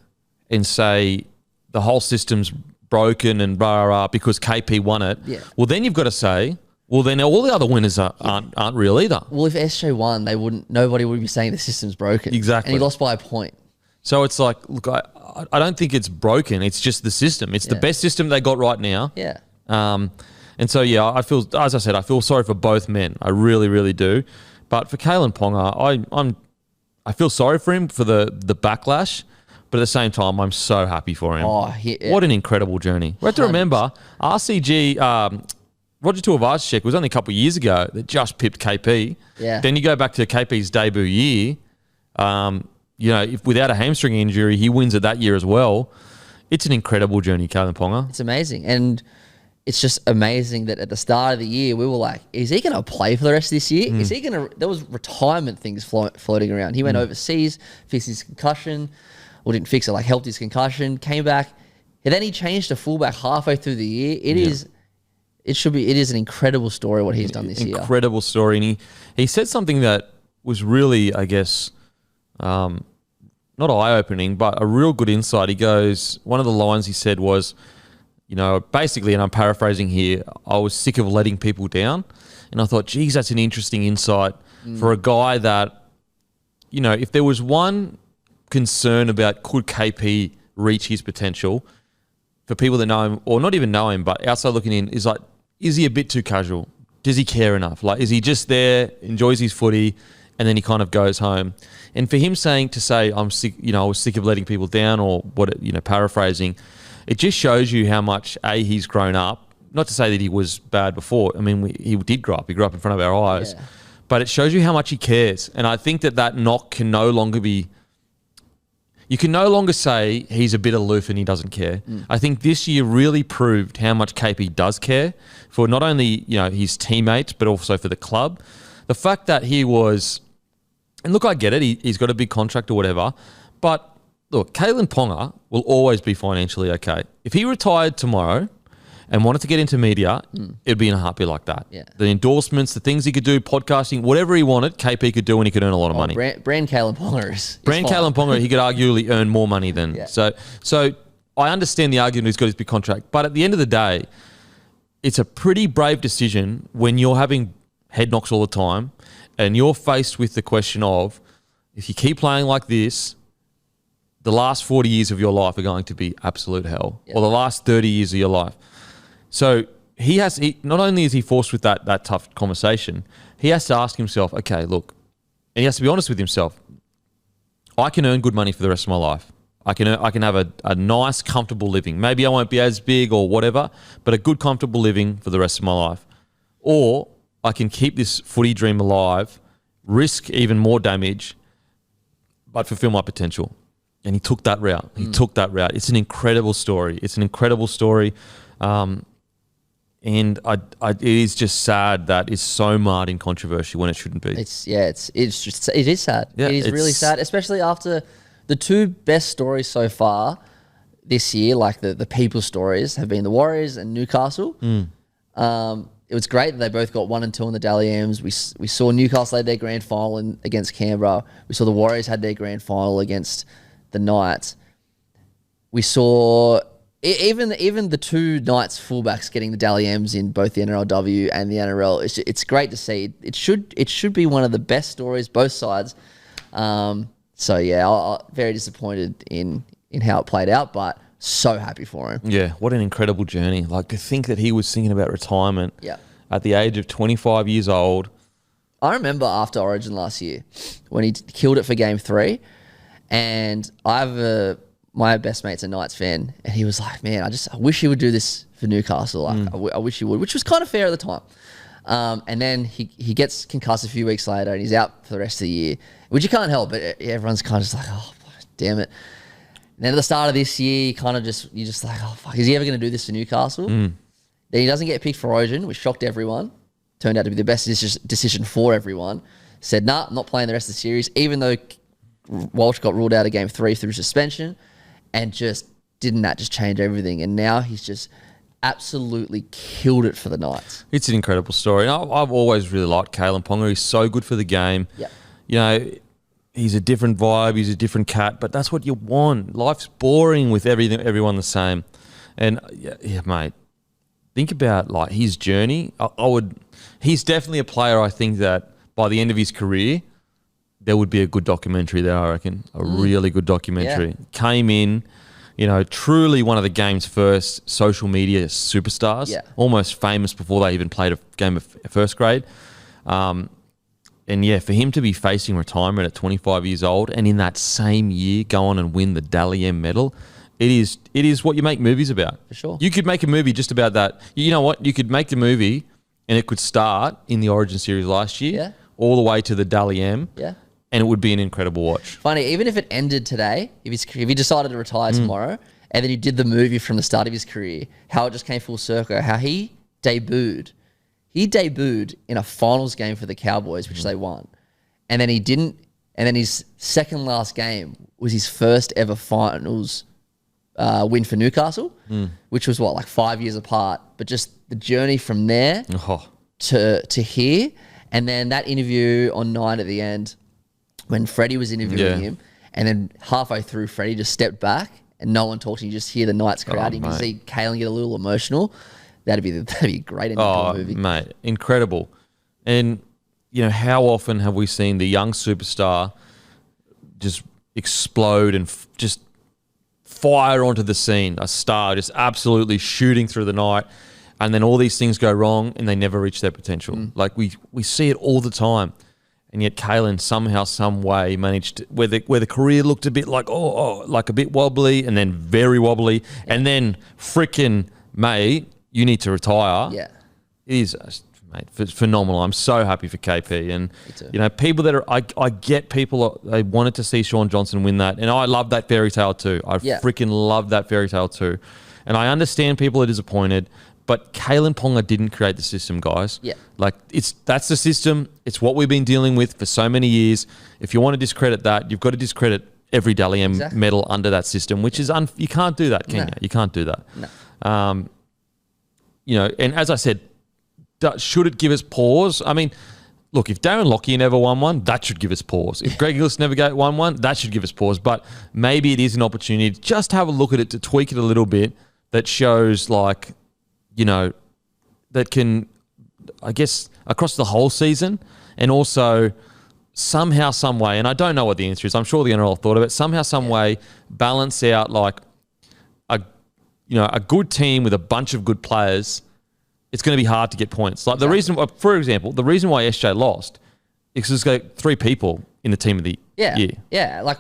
and say the whole system's broken and blah, blah, blah because KP won it. Yeah. Well, then you've got to say, well, then all the other winners aren't real either. Well, if SJ won, nobody would be saying the system's broken. Exactly. And he lost by a point. So it's like, look, I don't think it's broken. It's just the system. It's the best system they got right now. Yeah. And so, I feel, as I said, I feel sorry for both men. I really, really do. But for Kalyn Ponga, I feel sorry for him for the backlash, but at the same time, I'm so happy for him. What an incredible journey. We have to remember, RCG, Roger Tuivasa-Sheck was only a couple of years ago that just pipped KP. Yeah. Then you go back to KP's debut year. If without a hamstring injury, he wins it that year as well. It's an incredible journey, Kalyn Ponga. It's amazing. And it's just amazing that at the start of the year, we were like, is he going to play for the rest of this year? Is he going to... There was retirement things floating around. He went overseas, fixed his concussion, or didn't fix it, like helped his concussion, came back. And then he changed to fullback halfway through the year. It is an incredible story what he's done this year. Incredible story. And he said something that was really, I guess, not eye-opening, but a real good insight. He goes, one of the lines he said was, basically, and I'm paraphrasing here, I was sick of letting people down. And I thought, geez, that's an interesting insight for a guy that, if there was one concern about could KP reach his potential, for people that know him, or not even know him, but outside looking in, is like, is he a bit too casual? Does he care enough? Like, is he just there, enjoys his footy, and then he kind of goes home? And for him to say, I'm sick, I was sick of letting people down, or paraphrasing, it just shows you how much, he's grown up. Not to say that he was bad before. I mean, he did grow up. He grew up in front of our eyes. Yeah. But it shows you how much he cares. And I think that knock can no longer be... You can no longer say he's a bit aloof and he doesn't care. I think this year really proved how much KP does care for not only, his teammates, but also for the club. The fact that he was... And look, I get it. He's got a big contract or whatever. But... Look, Kalyn Ponga will always be financially okay. If he retired tomorrow and wanted to get into media, it'd be in a heartbeat like that. Yeah. The endorsements, the things he could do, podcasting, whatever he wanted, KP could do and he could earn a lot of money. Brand Kalyn Ponga is Kalyn Ponga, he could arguably earn more money than... Yeah. So I understand the argument he's got his big contract, but at the end of the day, it's a pretty brave decision when you're having head knocks all the time and you're faced with the question of, if you keep playing like this... The last 40 years of your life are going to be absolute hell, or the last 30 years of your life. So not only is he forced with that tough conversation, he has to ask himself, okay, look, and he has to be honest with himself. I can earn good money for the rest of my life. I can have a nice, comfortable living. Maybe I won't be as big or whatever, but a good, comfortable living for the rest of my life. Or I can keep this footy dream alive, risk even more damage, but fulfill my potential. And he took that route. It's an incredible story. And it is just sad that it's so marred in controversy when it shouldn't be. It is sad. Yeah, it is really sad, especially after the two best stories so far this year, like the people stories, have been the Warriors and Newcastle. It was great that they both got 1 and 2 in the Dally M's. We saw Newcastle had their grand final against Canberra. We saw the Warriors had their grand final against the Knights. We saw even the two Knights fullbacks getting the Dally M's in both the NRLW and the NRL. It's great to see. It should be one of the best stories, both sides. I'm very disappointed in how it played out, but so happy for him. Yeah, what an incredible journey. Like, to think that he was thinking about retirement at the age of 25 years old, I remember after Origin last year when he killed it for Game 3, and my best mate's a Knights fan, and he was like, "Man, I wish he would do this for Newcastle. Like, I wish he would," which was kind of fair at the time. And then he gets concussed a few weeks later, and he's out for the rest of the year, which you can't help. But everyone's kind of just like, "Oh, damn it." And then at the start of this year, you're just like, "Oh fuck, is he ever going to do this for Newcastle?" Then he doesn't get picked for Origin, which shocked everyone. Turned out to be the best decision for everyone. Said, "Nah, I'm not playing the rest of the series," even though Walsh got ruled out of Game 3 through suspension, and didn't that just change everything? And now he's just absolutely killed it for the Knights. It's an incredible story. And I've always really liked Kalyn Ponga. He's so good for the game. Yeah. You know, he's a different vibe. He's a different cat, but that's what you want. Life's boring with everyone the same. And yeah, mate, think about like his journey. He's definitely a player. I think that by the end of his career, there would be a good documentary there. I reckon a really good documentary. Yeah. Came in, you know, truly one of the game's first social media superstars. Yeah. Almost famous before they even played a game of first grade. And yeah, for him to be facing retirement at 25 years old and in that same year go on and win the Dally M medal, it is what you make movies about. For sure. You could make a movie just about that. You know what? You could make the movie and it could start in the Origin series last year all the way to the Dally M. Yeah. And it would be an incredible watch. Funny, even if it ended today, if he decided to retire tomorrow, and then he did the movie from the start of his career, how it just came full circle, how he debuted in a finals game for the Cowboys, which they won. And then he didn't, and then his second last game was his first ever finals win for Newcastle, which was like 5 years apart. But just the journey from there to here, and then that interview on 9 at the end, when Freddy was interviewing him, and then halfway through, Freddy just stepped back and no one talked. You just hear the Knights crowd. You can see Kalyn get a little emotional. That'd be a great ending to a movie. Mate, incredible. And, you know, how often have we seen the young superstar just explode and just fire onto the scene, a star just absolutely shooting through the night, and then all these things go wrong and they never reach their potential. Like we see it all the time. And yet Kalyn somehow, some way managed to, where the career looked a bit like, like a bit wobbly and then very wobbly. And then frickin' mate, you need to retire. Yeah. It is, mate, phenomenal. I'm so happy for KP. And, you know, people that are, I get people, they wanted to see Shaun Johnson win that. And I love that fairy tale too. I freaking love that fairy tale too. And I understand people are disappointed. But Kalyn Ponga didn't create the system, guys. Yeah. Like, that's the system. It's what we've been dealing with for so many years. If you want to discredit that, you've got to discredit every Dally M medal under that system, which is you can't do that, can you? You can't do that. No. You know, and as I said, should it give us pause? I mean, look, if Darren Lockyer never won one, that should give us pause. If Greg Inglis never won one, that should give us pause. But maybe it is an opportunity to just have a look at it, to tweak it a little bit, that shows like, you know, that can, I guess, across the whole season, and also somehow, some way, and I don't know what the answer is, I'm sure the NRL thought of it, somehow, some way balance out like a good team with a bunch of good players. It's going to be hard to get points. Like the reason, for example, the reason why SJ lost is because there's got 3 people in the team of the year. Yeah, like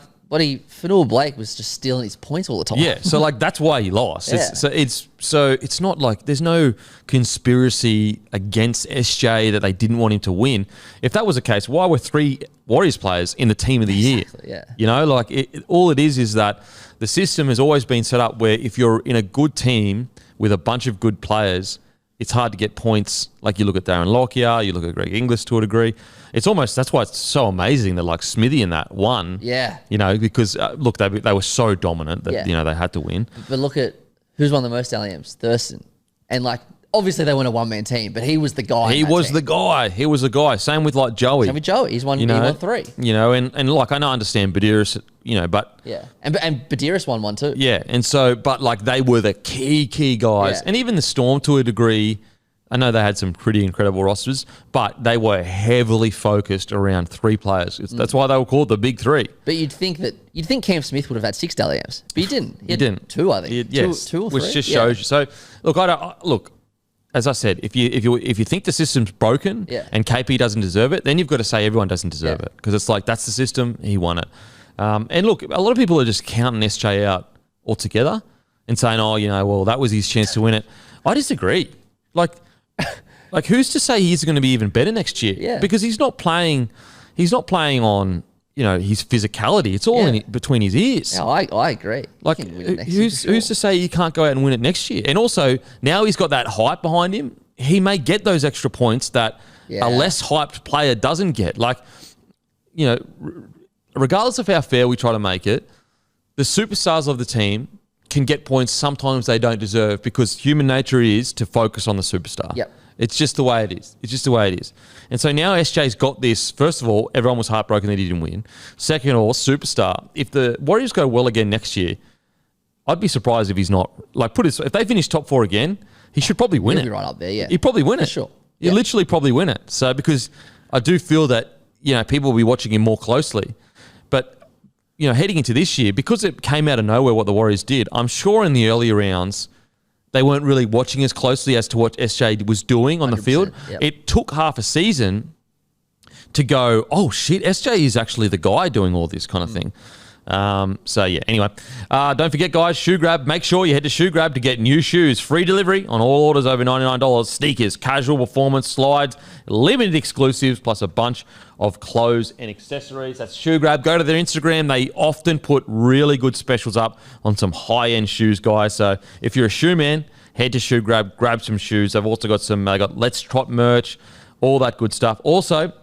Fanua Blake was just stealing his points all the time. Yeah, so like that's why he lost. It's not like there's no conspiracy against SJ that they didn't want him to win. If that was the case, why were 3 Warriors players in the team of the year? Yeah. You know, like all it is that the system has always been set up where if you're in a good team with a bunch of good players, it's hard to get points. Like you look at Darren Lockyer, you look at Greg Inglis to a degree. It's almost, that's why it's so amazing that like Smithy in that won. Yeah. You know, because look, they were so dominant that, you know, they had to win. But look at who's won the most LEMs, Thurston. And like, obviously they weren't a one-man team, but he was the guy. He was the guy. Same with like Joey. Same with Joey. He won 3. You know, and like I understand Badiris, you know, but yeah, and Badiris won 1 too. Yeah, and so but like they were the key guys, and even the Storm to a degree. I know they had some pretty incredible rosters, but they were heavily focused around 3 players. That's why they were called the Big 3. But you'd think Cam Smith would have had 6 LEMs, but he didn't. He didn't. 2, I think. Yes, 2 or 3. Which just shows you. So look, as I said, if you think the system's broken and KP doesn't deserve it, then you've got to say everyone doesn't deserve it, because it's like, that's the system. He won it. And look, a lot of people are just counting SJ out altogether and saying, oh, well, that was his chance to win it. I disagree. Like who's to say he's going to be even better next year? Yeah. Because he's not playing on, his physicality. It's all between his ears. No, I agree. Like, who's to say he can't go out and win it next year? And also, now he's got that hype behind him. He may get those extra points that a less hyped player doesn't get. Like, regardless of how fair we try to make it, the superstars of the team can get points sometimes they don't deserve, because human nature is to focus on the superstar. Yep. It's just the way it is. And so now SJ's got this. First of all, everyone was heartbroken that he didn't win. Second of all, superstar. If the Warriors go well again next year, I'd be surprised if he's not. Like, if they finish top 4 again, he should probably win it. He'll be right up there, yeah. He'd probably win it. Sure. He'll literally probably win it. So, because I do feel that, people will be watching him more closely. But, heading into this year, because it came out of nowhere what the Warriors did, I'm sure in the earlier rounds, they weren't really watching as closely as to what SJ was doing on the field. Yep. It took half a season to go, oh, shit, SJ is actually the guy doing all this kind of thing. Anyway. Don't forget, guys, Shoe Grab. Make sure you head to Shoe Grab to get new shoes. Free delivery on all orders over $99. Sneakers, casual performance, slides, limited exclusives, plus a bunch of clothes and accessories. That's Shoe Grab. Go to their Instagram. They often put really good specials up on some high-end shoes, guys. So if you're a shoe man, head to Shoe Grab, grab some shoes. They've also got they got Let's Trot merch, all that good stuff. Also,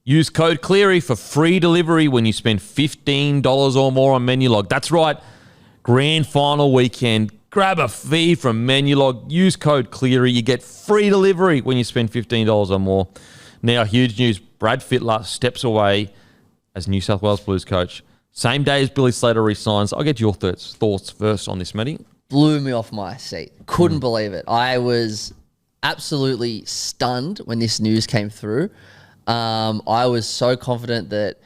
use code Cleary for free delivery when you spend $15 or more on Menulog. That's right. Grand Final weekend. Grab a feed from Menulog. Use code Cleary. You get free delivery when you spend $15 or more. Now, huge news. Brad Fittler steps away as New South Wales Blues coach. Same day as Billy Slater resigns. I'll get your thoughts first on this, Matty. Blew me off my seat. Couldn't believe it. I was absolutely stunned when this news came through. I was so confident that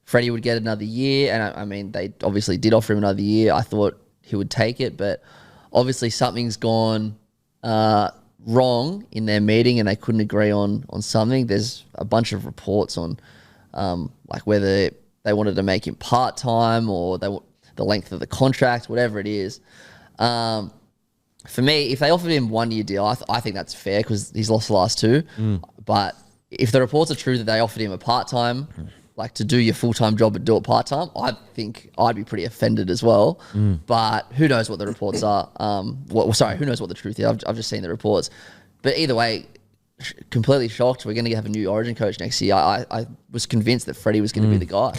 Freddy would get another year. And I mean, they obviously did offer him another year. I thought he would take it, but obviously something's gone wrong in their meeting and they couldn't agree on something. There's a bunch of reports on like whether they wanted to make him part-time or the length of the contract, whatever it is. For me, if they offered him 1 year deal, I think that's fair because he's lost the last 2. But if the reports are true that they offered him a part-time, like to do your full-time job and do it part-time, I think I'd be pretty offended as well. But who knows what the reports are? Who knows what the truth is? I've just seen the reports. But either way, completely shocked. We're going to have a new Origin coach next year. I was convinced that Freddy was going to be the guy.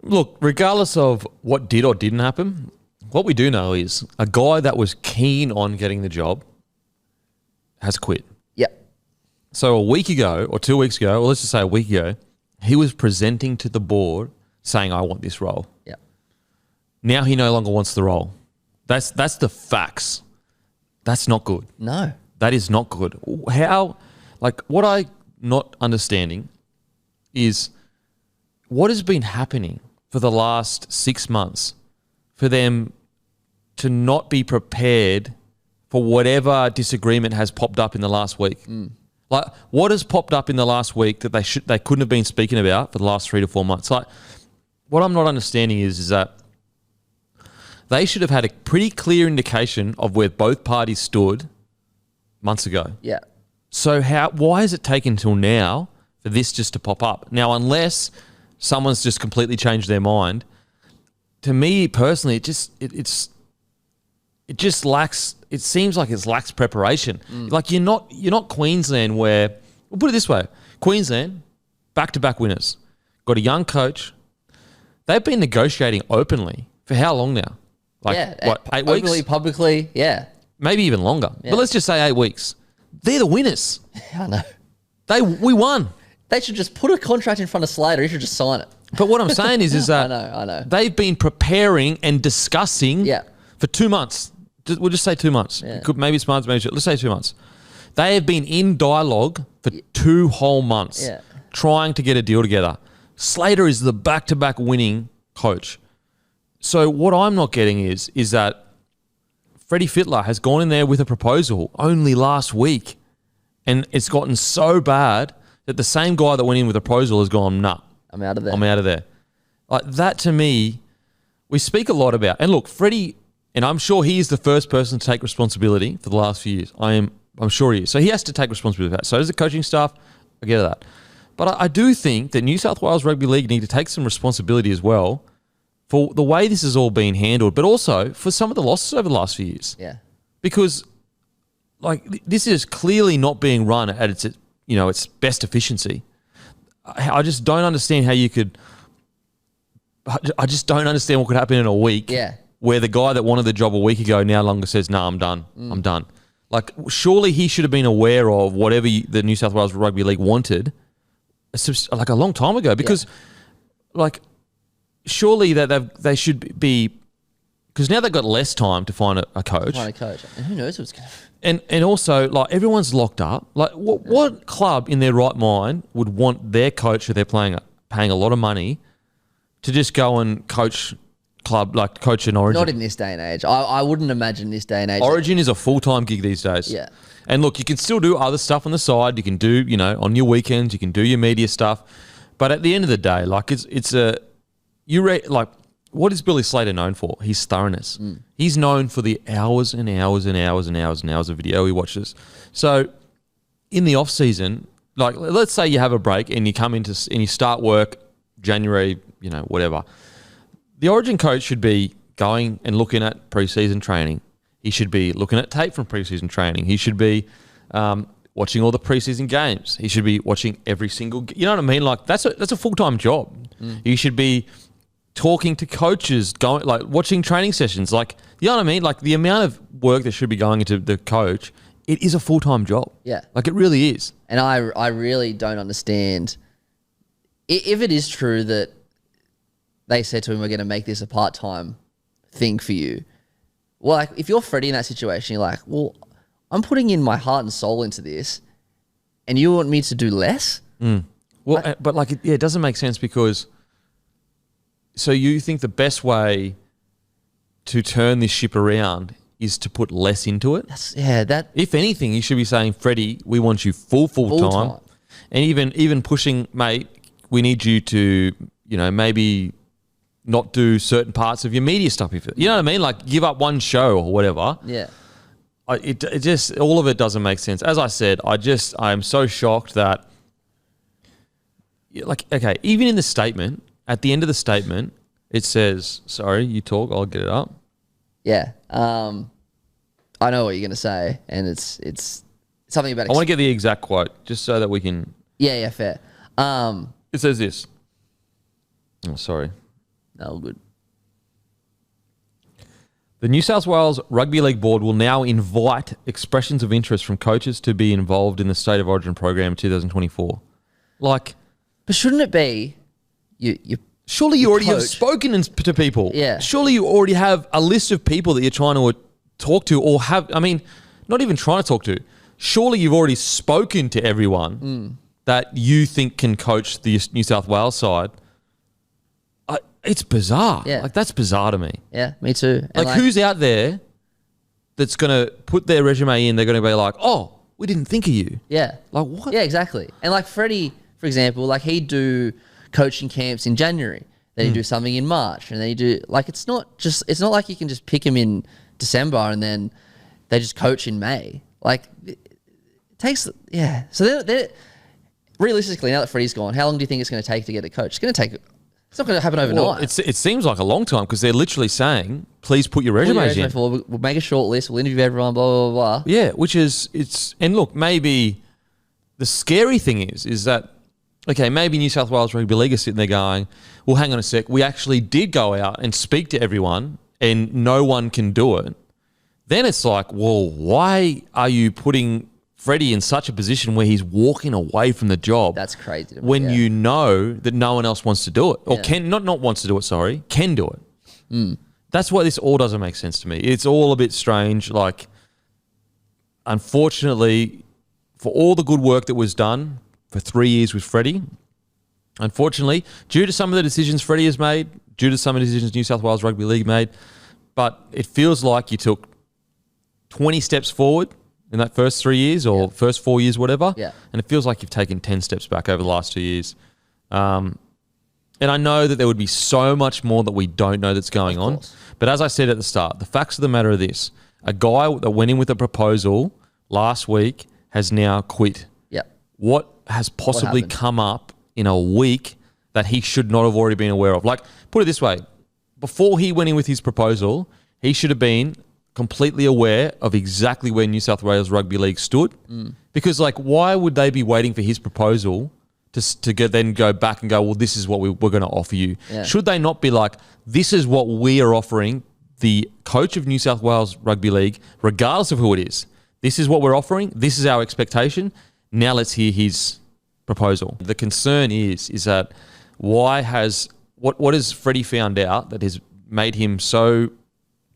Look, regardless of what did or didn't happen, what we do know is a guy that was keen on getting the job has quit. Yep. So a week ago or 2 weeks ago, or let's just say a week ago, he was presenting to the board saying, I want this role. Yep. Now he no longer wants the role. That's the facts. That's not good. No. That is not good. How, like, what I'm not understanding is what has been happening for the last 6 months for them to not be prepared for whatever disagreement has popped up in the last week. Like, what has popped up in the last week that they couldn't have been speaking about for the last 3 to 4 months? Like, what I'm not understanding is that they should have had a pretty clear indication of where both parties stood months ago. Yeah. So why has it taken till now for this just to pop up? Now, unless someone's just completely changed their mind, to me personally, it just lacks. It seems like it lacks preparation. Like you're not Queensland, where we'll put it this way: Queensland, back-to-back winners, got a young coach. They've been negotiating openly for how long now? Like 8 weeks? Openly, publicly, yeah. Maybe even longer. Yeah. But let's just say 8 weeks. They're the winners. I know. We won. They should just put a contract in front of Slater. He should just sign it. But what I'm saying is that I know. They've been preparing and discussing for 2 months. We'll just say 2 months. Yeah. Maybe it's months, maybe let's say 2 months. They have been in dialogue for 2 whole months trying to get a deal together. Slater is the back-to-back winning coach. So what I'm not getting is that Freddie Fittler has gone in there with a proposal only last week, and it's gotten so bad that the same guy that went in with a proposal has gone, nah, I'm out of there. I'm out of there. Like that to me, we speak a lot about, and look, Freddie, and I'm sure he is the first person to take responsibility for the last few years. I'm sure he is. So he has to take responsibility for that. So does the coaching staff. I get that. But I do think that New South Wales Rugby League need to take some responsibility as well for the way this has all been handled, but also for some of the losses over the last few years. Yeah. Because like this is clearly not being run at its best efficiency. I just don't understand how you could. I just don't understand what could happen in a week. Yeah. Where the guy that wanted the job a week ago now longer says, "No, I'm done. I'm done." Like, surely he should have been aware of whatever the New South Wales Rugby League wanted, like a long time ago. Because, like, surely that they should be, because now they've got less time to find a coach. And who knows what's going to. And also, like, everyone's locked up. Like, what club in their right mind would want their coach who they're paying a lot of money to just go and coach an Origin? Not in this day and age. I wouldn't imagine this day and age. Origin is a full-time gig these days. Yeah. And look, you can still do other stuff on the side. You can do, on your weekends, you can do your media stuff. But at the end of the day, like what is Billy Slater known for? His thoroughness. He's known for the hours and hours and hours and hours and hours of video he watches. So in the off season, like let's say you have a break and you come into and you start work January, whatever. The Origin coach should be going and looking at preseason training. He should be looking at tape from preseason training. He should be watching all the preseason games. He should be watching every single. You know what I mean? Like that's a full-time job. He should be talking to coaches, watching training sessions. Like, you know what I mean? Like the amount of work that should be going into the coach, it is a full-time job. Yeah, like it really is. And I really don't understand if it is true that they said to him, we're going to make this a part-time thing for you. Well, like, if you're Freddy in that situation, you're like, well, I'm putting in my heart and soul into this, and you want me to do less? Well, it doesn't make sense because, so you think the best way to turn this ship around is to put less into it? If anything, you should be saying, Freddy, we want you full time. And even pushing, mate, we need you to, maybe not do certain parts of your media stuff. You know what I mean? Like give up one show or whatever. Yeah. It just, all of it doesn't make sense. As I said, I am so shocked that, like, okay, even in the statement, at the end of the statement, it says, sorry, you talk, I'll get it up. Yeah. I know what you're going to say, and it's something about... I want to get the exact quote, just so that we can... Yeah, fair. It says this. Oh, sorry. No, good. The New South Wales Rugby League Board will now invite expressions of interest from coaches to be involved in the State of Origin program in 2024. Like... But shouldn't it be... Surely you already have spoken to people. Yeah. Surely you already have a list of people that you're trying to talk to or not even trying to talk to. Surely you've already spoken to everyone that you think can coach the New South Wales side. It's bizarre. Yeah. Like, that's bizarre to me. Yeah, me too. Like, who's out there that's going to put their resume in, they're going to be like, oh, we didn't think of you. Yeah. Like, what? Yeah, exactly. And like Freddy, for example, like he'd do coaching camps in January, then he'd do something in March, and then he'd do, like, it's not like you can just pick him in December and then they just coach in May. Like, it takes, yeah. So they're realistically, now that Freddy's gone, how long do you think it's going to take to get a coach? It's not going to happen overnight. Well, it seems like a long time because they're literally saying, please put your resumes in. We'll make a short list. We'll interview everyone, blah, blah, blah. Yeah, and look, maybe the scary thing is that, okay, maybe New South Wales Rugby League is sitting there going, well, hang on a sec, we actually did go out and speak to everyone and no one can do it. Then it's like, well, why are you putting Freddy in such a position where he's walking away from the job? That's crazy to me, when you know that no one else wants to do it, or can wants to do it. Sorry, can do it. That's why this all doesn't make sense to me. It's all a bit strange. Like, unfortunately, for all the good work that was done for 3 years with Freddy, unfortunately, due to some of the decisions Freddy has made, due to some of the decisions New South Wales Rugby League made, but it feels like you took 20 steps forward in that first 3 years or first 4 years, whatever. Yeah. And it feels like you've taken 10 steps back over the last 2 years. And I know that there would be so much more that we don't know that's going on. But as I said at the start, the facts of the matter are this. A guy that went in with a proposal last week has now quit. Yeah. What has possibly come up in a week that he should not have already been aware of? Like, put it this way. Before he went in with his proposal, he should have been completely aware of exactly where New South Wales Rugby League stood. Because, like, why would they be waiting for his proposal to then go back and go, well, this is what we're going to offer you? Yeah. Should they not be like, this is what we are offering the coach of New South Wales Rugby League, regardless of who it is? This is what we're offering. This is our expectation. Now let's hear his proposal. The concern is that what has Freddy found out that has made him so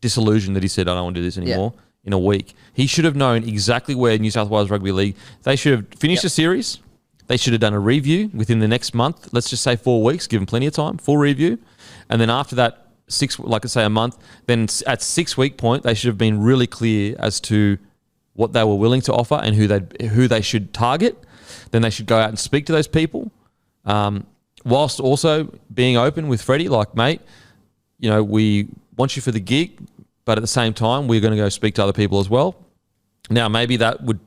disillusioned that he said, I don't want to do this anymore in a week? He should have known exactly where New South Wales Rugby League, they should have finished the series. They should have done a review within the next month. Let's just say 4 weeks, give them plenty of time, full review. And then after that, a month, then at 6 week point, they should have been really clear as to what they were willing to offer and who they should target. Then they should go out and speak to those people, whilst also being open with Freddy, like, mate, you know, we want you for the gig, but at the same time, we're going to go speak to other people as well. Now, maybe that would,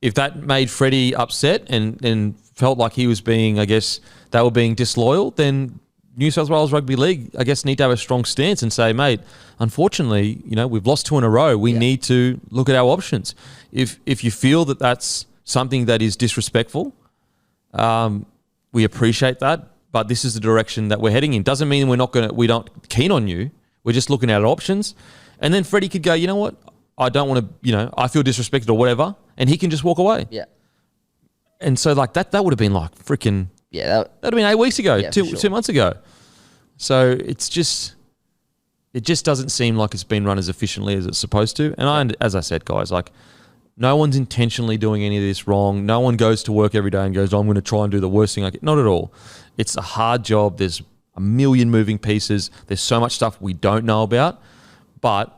if that made Freddy upset and felt like he was being, I guess, they were being disloyal, then New South Wales Rugby League, I guess, need to have a strong stance and say, mate, unfortunately, you know, we've lost 2 in a row. We need to look at our options. If you feel that that's something that is disrespectful, we appreciate that, but this is the direction that we're heading in. Doesn't mean we're not keen on you. We're just looking at our options. And then Freddie could go, you know what? I don't want to, you know, I feel disrespected or whatever, and he can just walk away. Yeah. And so, like, that would have been like freaking, that would have been 8 weeks ago, Yeah, 2 months ago. So it just doesn't seem like it's been run as efficiently as it's supposed to. And as I said, guys, like, no one's intentionally doing any of this wrong. No one goes to work every day and goes, I'm going to try and do the worst thing I can. Not at all. It's a hard job. There's a million moving pieces. There's so much stuff we don't know about. But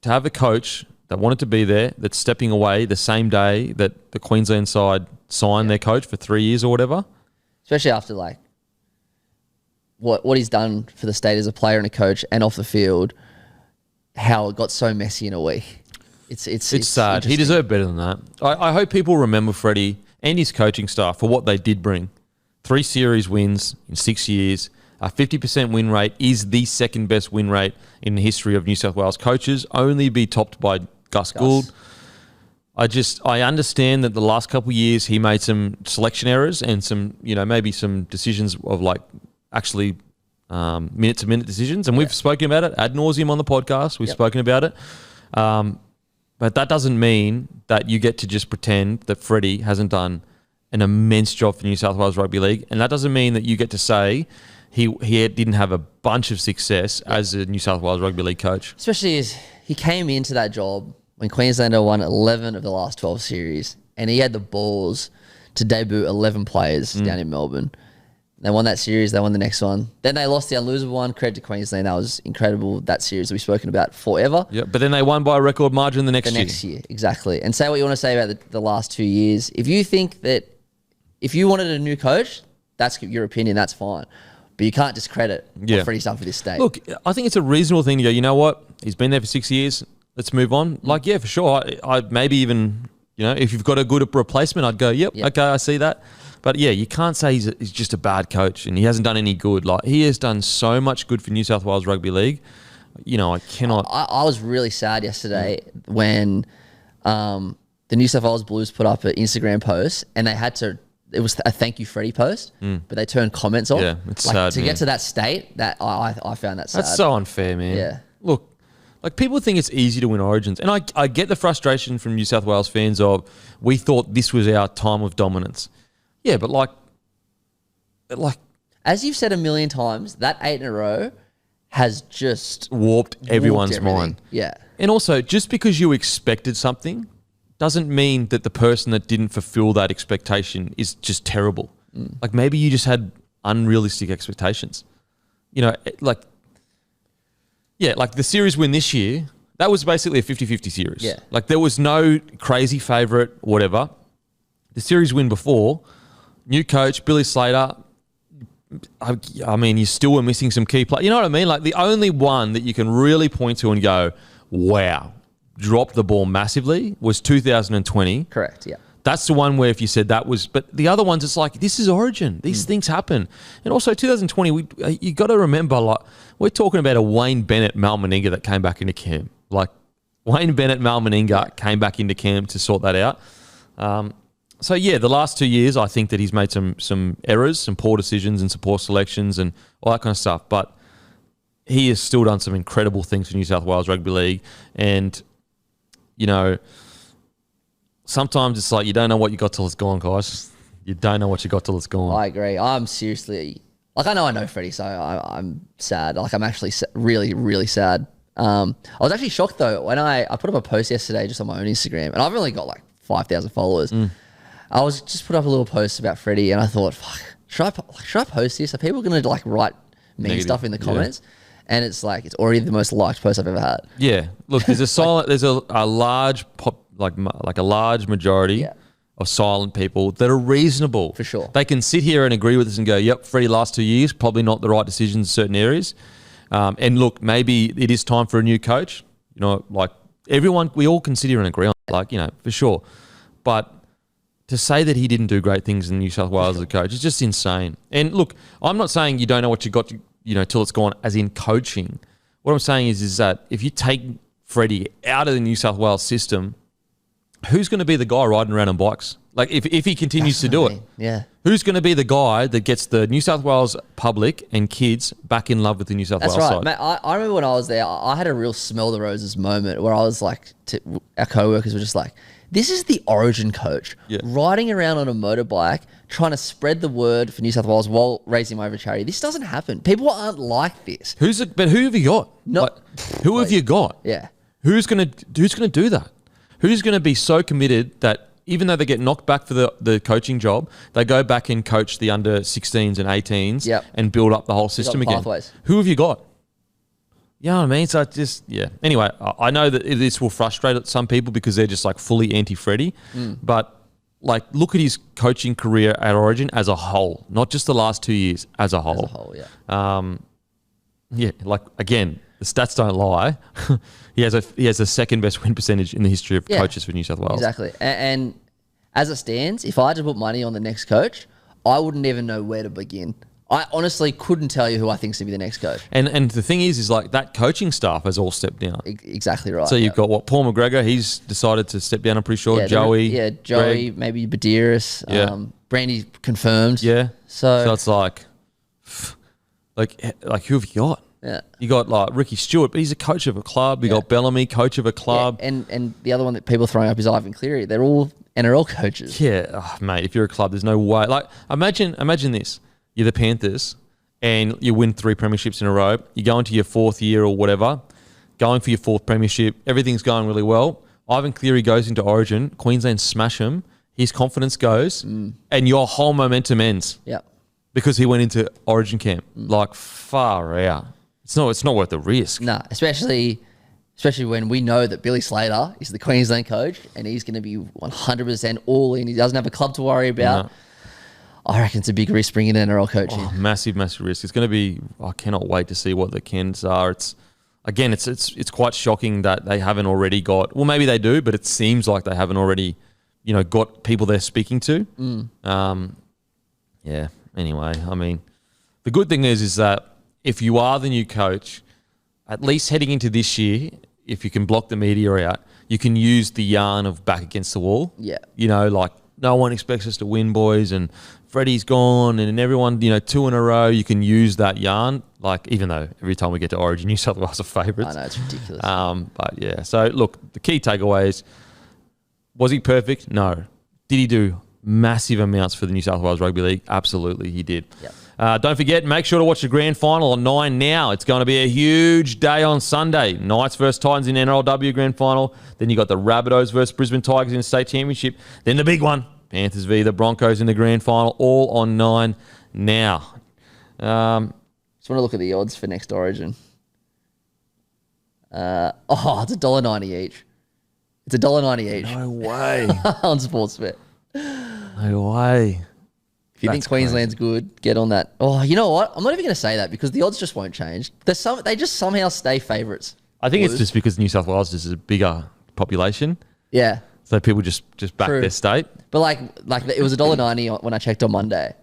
to have a coach that wanted to be there, that's stepping away the same day that the Queensland side signed their coach for 3 years or whatever. Especially after, like, what he's done for the state as a player and a coach and off the field, how it got so messy in a week. It's sad. He deserved better than that. I hope people remember Freddie and his coaching staff for what they did bring. 3 series wins in 6 years. A 50% win rate is the second best win rate in the history of New South Wales coaches, only be topped by Gus Gould. I understand that the last couple of years he made some selection errors and some, you know, maybe some decisions of, like, actually minute-to-minute decisions. And we've spoken about it ad nauseum on the podcast. We've spoken about it. But that doesn't mean that you get to just pretend that Freddie hasn't done an immense job for New South Wales Rugby League. And that doesn't mean that you get to say he didn't have a bunch of success as a New South Wales Rugby League coach. Especially as he came into that job when Queensland had won 11 of the last 12 series, and he had the balls to debut 11 players down in Melbourne. They won that series. They won the next one. Then they lost the unlosable one. Credit to Queensland. That was incredible. That series we've spoken about forever. Yeah, but then they won by a record margin the next year. The next year, exactly. And say what you want to say about the last 2 years. If you think that if you wanted a new coach, that's your opinion. That's fine. But you can't discredit what Freddie's done for this state. Look, I think it's a reasonable thing to go, you know what? He's been there for 6 years. Let's move on. Like, yeah, for sure. I maybe even, you know, if you've got a good replacement, I'd go, yep. Okay, I see that. But yeah, you can't say he's just a bad coach and he hasn't done any good. Like, he has done so much good for New South Wales Rugby League. You know, I cannot. I was really sad yesterday when the New South Wales Blues put up an Instagram post and they had to. It was a thank you Freddy post, but they turned comments off. Yeah, it's like, sad. To get to that state, that I found that sad. That's so unfair, man. Yeah. Look, like, people think it's easy to win Origins. And I get the frustration from New South Wales fans of, we thought this was our time of dominance. Yeah, but like, as you've said a million times, that 8 in a row has just warped everyone's mind. Yeah. And also, just because you expected something doesn't mean that the person that didn't fulfill that expectation is just terrible. Like, maybe you just had unrealistic expectations. You know, like the series win this year, that was basically a 50-50 series. Yeah. Like there was no crazy favourite, whatever. The series win before, new coach, Billy Slater. I mean, you still were missing some key players. You know what I mean? Like the only one that you can really point to and go, wow, dropped the ball massively was 2020. Correct, yeah. That's the one where if you said that was, but the other ones, it's like, this is Origin. These things happen. And also 2020, you got to remember, like, we're talking about a Wayne Bennett, Mal Meninga that came back into camp. Like, Wayne Bennett, Mal Meninga came back into camp to sort that out. So, yeah, the last 2 years, I think that he's made some errors, some poor decisions and some poor selections and all that kind of stuff. But he has still done some incredible things for New South Wales Rugby League. And, you know, sometimes it's like you don't know what you got till it's gone, guys. You don't know what you got till it's gone. I agree. I'm seriously... Like, I know Freddy, so I'm sad. Like, I'm actually really, really sad. I was actually shocked, though, when I put up a post yesterday just on my own Instagram, and I've only got, like, 5,000 followers. I was just put up a little post about Freddy, and I thought, fuck, should I post this? Are people going to, like, write mean stuff in the comments? Yeah. And it's, like, it's already the most liked post I've ever had. Yeah. Look, there's a large like a large majority of silent people that are reasonable. For sure. They can sit here and agree with us and go, yep, Freddie, last 2 years, probably not the right decisions in certain areas. And look, maybe it is time for a new coach. You know, like everyone, we all can sit here and agree on it, like, you know, for sure. But to say that he didn't do great things in New South Wales as a coach is just insane. And look, I'm not saying you don't know what you got, till it's gone, as in coaching. What I'm saying is that if you take Freddie out of the New South Wales system, who's going to be the guy riding around on bikes? Like, if he continues to do it, who's going to be the guy that gets the New South Wales public and kids back in love with the New South Wales side? That's right. Mate, I remember when I was there, I had a real smell the roses moment where I was like, our co-workers were just like, this is the Origin coach riding around on a motorbike trying to spread the word for New South Wales while raising money for charity. This doesn't happen. People aren't like this. But who have you got? Who have you got? Yeah. Who's gonna do that? Who's going to be so committed that even though they get knocked back for the coaching job, they go back and coach the under 16s and 18s and build up the whole system again? Pathways. Who have you got? You know what I mean? So just, Anyway, I know that this will frustrate some people because they're just like fully anti-Freddie. But like, look at his coaching career at Origin as a whole, not just the last 2 years, as a whole. As a whole, like, again, the stats don't lie. He has the second best win percentage in the history of coaches for New South Wales. Exactly. And as it stands, if I had to put money on the next coach, I wouldn't even know where to begin. I honestly couldn't tell you who I think is going to be the next coach. And the thing is like that coaching staff has all stepped down. Exactly right. So you've got Paul McGregor, he's decided to step down, I'm pretty sure. Joey. Joey, Greg. Maybe Badiris. Brandy confirmed. Yeah. So it's like who have you got? Yeah. You got like Ricky Stewart, but he's a coach of a club. You got Bellamy, coach of a club. Yeah. And the other one that people are throwing up is Ivan Cleary. They're all NRL coaches. Yeah, mate. If you're a club, there's no way. Like imagine this: you're the Panthers, and you win 3 premierships in a row. You go into your 4th year or whatever, going for your 4th premiership. Everything's going really well. Ivan Cleary goes into Origin. Queensland smash him. His confidence goes, and your whole momentum ends. Yeah. Because he went into Origin camp. Like, far out. It's not worth the risk. No, especially when we know that Billy Slater is the Queensland coach and he's going to be 100% all in. He doesn't have a club to worry about. No. I reckon it's a big risk bringing an NRL coach in. Massive, massive risk. It's going to be. I cannot wait to see what the Cairns are. It's quite shocking that they haven't already got. Well, maybe they do, but it seems like they haven't already, got people they're speaking to. Yeah. Anyway, I mean, the good thing is that if you are the new coach, at least heading into this year, if you can block the media out, you can use the yarn of back against the wall. Yeah. Like no one expects us to win, boys, and Freddie's gone, and everyone, 2 in a row, you can use that yarn. Like, even though every time we get to Origin, New South Wales are favourites. I know, it's ridiculous. But yeah, so look, the key takeaway is, was he perfect? No. Did he do massive amounts for the New South Wales Rugby League? Absolutely, he did. Yep. Don't forget, make sure to watch the Grand Final on 9 now. It's going to be a huge day on Sunday. Knights versus Titans in NRLW Grand Final. Then you got the Rabbitohs versus Brisbane Tigers in the State Championship. Then the big one, Panthers v the Broncos in the Grand Final, all on 9 now. Just want to look at the odds for next Origin. It's $1.90 each. It's $1.90 each No way. on Sportsbet. No way. If you think Queensland's good, get on that. Oh, you know what? I'm not even going to say that because the odds just won't change. They just somehow stay favourites. I think it's just because New South Wales is a bigger population. Yeah. So people just back their state. But like it was $1.90 when I checked on Monday.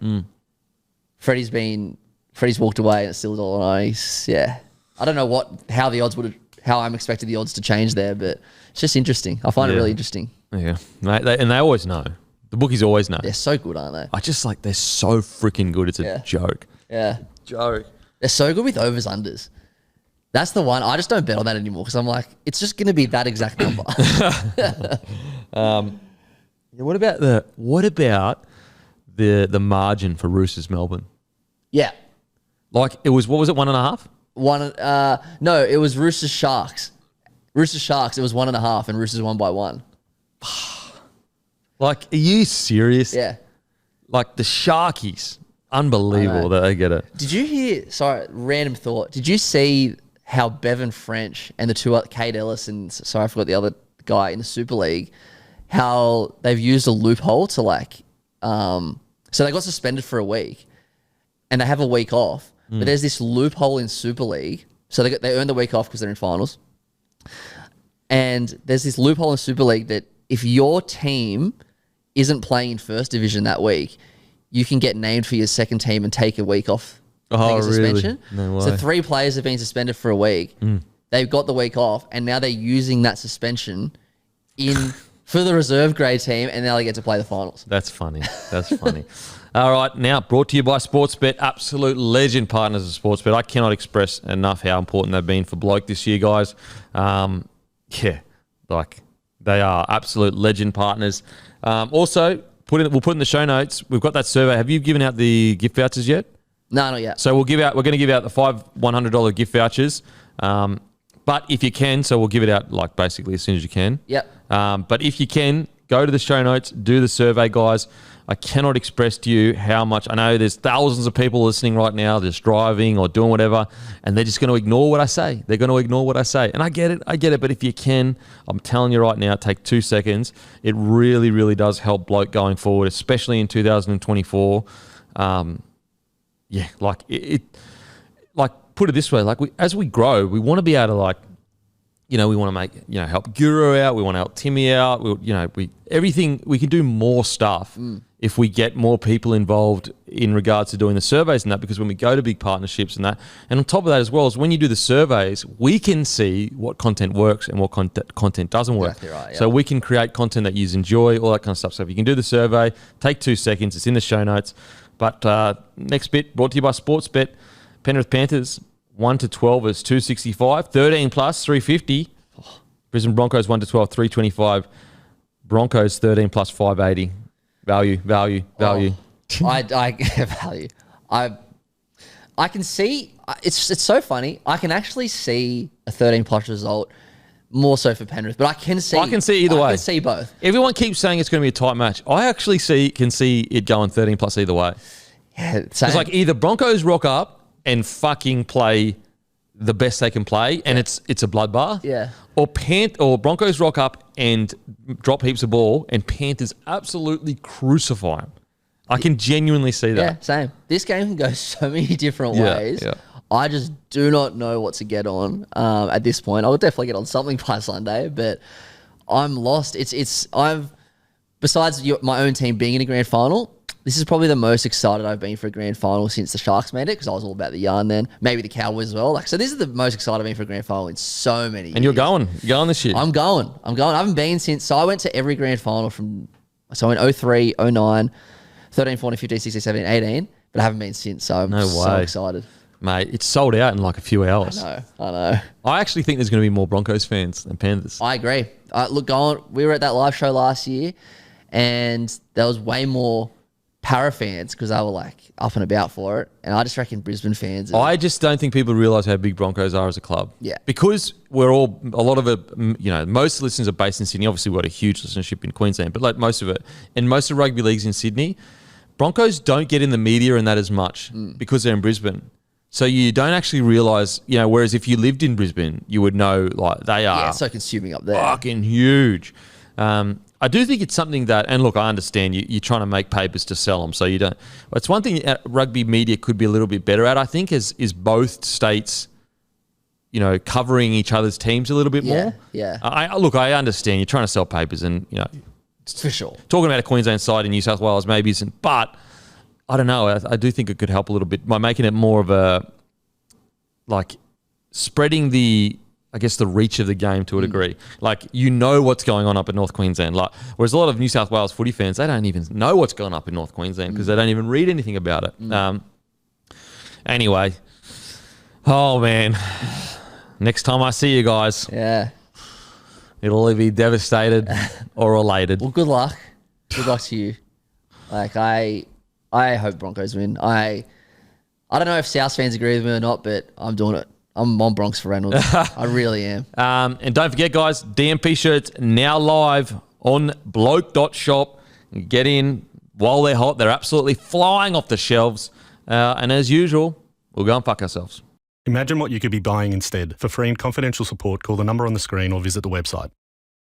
Freddy's walked away and it's still $1.90. Yeah. I don't know how I'm expecting the odds to change there, but it's just interesting. I find it really interesting. Yeah. And they always know. The bookies always know. They're so good, aren't they? I just they're so freaking good. It's a joke. Yeah. Joke. They're so good with overs, unders. That's the one. I just don't bet on that anymore because I'm like, it's just going to be that exact number. What about the margin for Roosters Melbourne? Yeah. Like it was, what was it, 1.5? No, it was Roosters Sharks. Roosters Sharks, it was 1.5 and Roosters won by 1. Like, are you serious? Yeah. Like the Sharkies. Unbelievable that they get it. Did you hear, sorry, random thought. Did you see how Bevan French and the two, Kate Ellis and, sorry, I forgot the other guy in the Super League, how they've used a loophole to so they got suspended for a week and they have a week off, but there's this loophole in Super League. So they earn the week off because they're in finals. And there's this loophole in Super League that if your team isn't playing in first division that week, you can get named for your second team and take a week off. Oh, suspension. Really? No way. So 3 players have been suspended for a week. They've got the week off, and now they're using that suspension for the reserve grade team, and now they get to play the finals. That's funny. That's funny. All right, now brought to you by Sportsbet, absolute legend partners of Sportsbet. I cannot express enough how important they've been for Bloke this year, guys. They are absolute legend partners. Also, we'll put in the show notes. We've got that survey. Have you given out the gift vouchers yet? No, not yet. So we're going to give out the 5 $100 gift vouchers. But if you can, so we'll give it out basically as soon as you can. Yep. But if you can, go to the show notes, do the survey, guys. I cannot express to you how much. I know there's thousands of people listening right now, just driving or doing whatever, and they're just going to ignore what I say. They're going to ignore what I say. And I get it. But if you can, I'm telling you right now, take 2 seconds. It really, really does help Bloke going forward, especially in 2024. Put it this way, as we grow, we want to be able to we want to make, help Guru out. We want to help Timmy out. Everything, we can do more stuff if we get more people involved in regards to doing the surveys and that, because when we go to big partnerships and that, and on top of that as well, is when you do the surveys, we can see what content works and what content doesn't work. Exactly right, yeah. So we can create content that you enjoy, all that kind of stuff. So if you can do the survey, take 2 seconds. It's in the show notes. But next bit, brought to you by Sportsbet. Penrith Panthers 1-12 is 265, 13 plus 350. Brisbane Broncos 1-12, 325. Broncos 13 plus 580. Value. I value. I can see. It's so funny. I can actually see a 13 plus result more so for Penrith, but I can see either way. I can see both. Everyone keeps saying it's going to be a tight match. I actually can see it going 13 plus either way. Yeah, it's either Broncos rock up and fucking play the best they can play, and it's a bloodbath. Yeah. Or Broncos rock up and drop heaps of ball, and Panthers absolutely crucify them. I can genuinely see that. Yeah, same. This game can go so many different ways. Yeah. I just do not know what to get on at this point. I would definitely get on something by Sunday, but I'm lost. Besides my own team being in a grand final, this is probably the most excited I've been for a grand final since the Sharks made it, because I was all about the yarn then. Maybe the Cowboys as well. So this is the most excited I've been for a grand final in so many years. And you're going this year. I'm going. I haven't been since. So I went to every grand final I went 03, 09, 13, 14, 15, 16, 17, 18, but I haven't been since. So I'm so excited. Mate, it's sold out in a few hours. I know. I actually think there's going to be more Broncos fans than Panthers. I agree. We were at that live show last year, and there was way more para fans because they were up and about for it, and I just reckon Brisbane fans. I just don't think people realise how big Broncos are as a club. Yeah, because most listeners are based in Sydney. Obviously, we've got a huge listenership in Queensland, but most of it, and most of rugby leagues in Sydney, Broncos don't get in the media and that as much because they're in Brisbane. So you don't actually realise, whereas if you lived in Brisbane, you would know, like, they are so consuming up there. fucking huge. I do think it's something that, and look, I understand you're trying to make papers to sell them, so you don't. It's one thing rugby media could be a little bit better at, I think, is both states, covering each other's teams a little bit more. Yeah. I understand you're trying to sell papers, and For sure. talking about a Queensland side in New South Wales maybe isn't, but I don't know. I do think it could help a little bit by making it more of a, like, spreading the reach of the game to a degree. Like, what's going on up in North Queensland. Like, whereas a lot of New South Wales footy fans, they don't even know what's going on up in North Queensland because they don't even read anything about it. Anyway, oh man, next time I see you guys, it'll either be devastated or elated. Well, good luck. Good luck to you. Like, I hope Broncos win. I don't know if South fans agree with me or not, but I'm doing it. I'm on Bronx for Reynolds. I really am. And don't forget, guys, DMP shirts now live on bloke.shop. Get in while they're hot. They're absolutely flying off the shelves. And as usual, we'll go and fuck ourselves. Imagine what you could be buying instead. For free and confidential support, call the number on the screen or visit the website.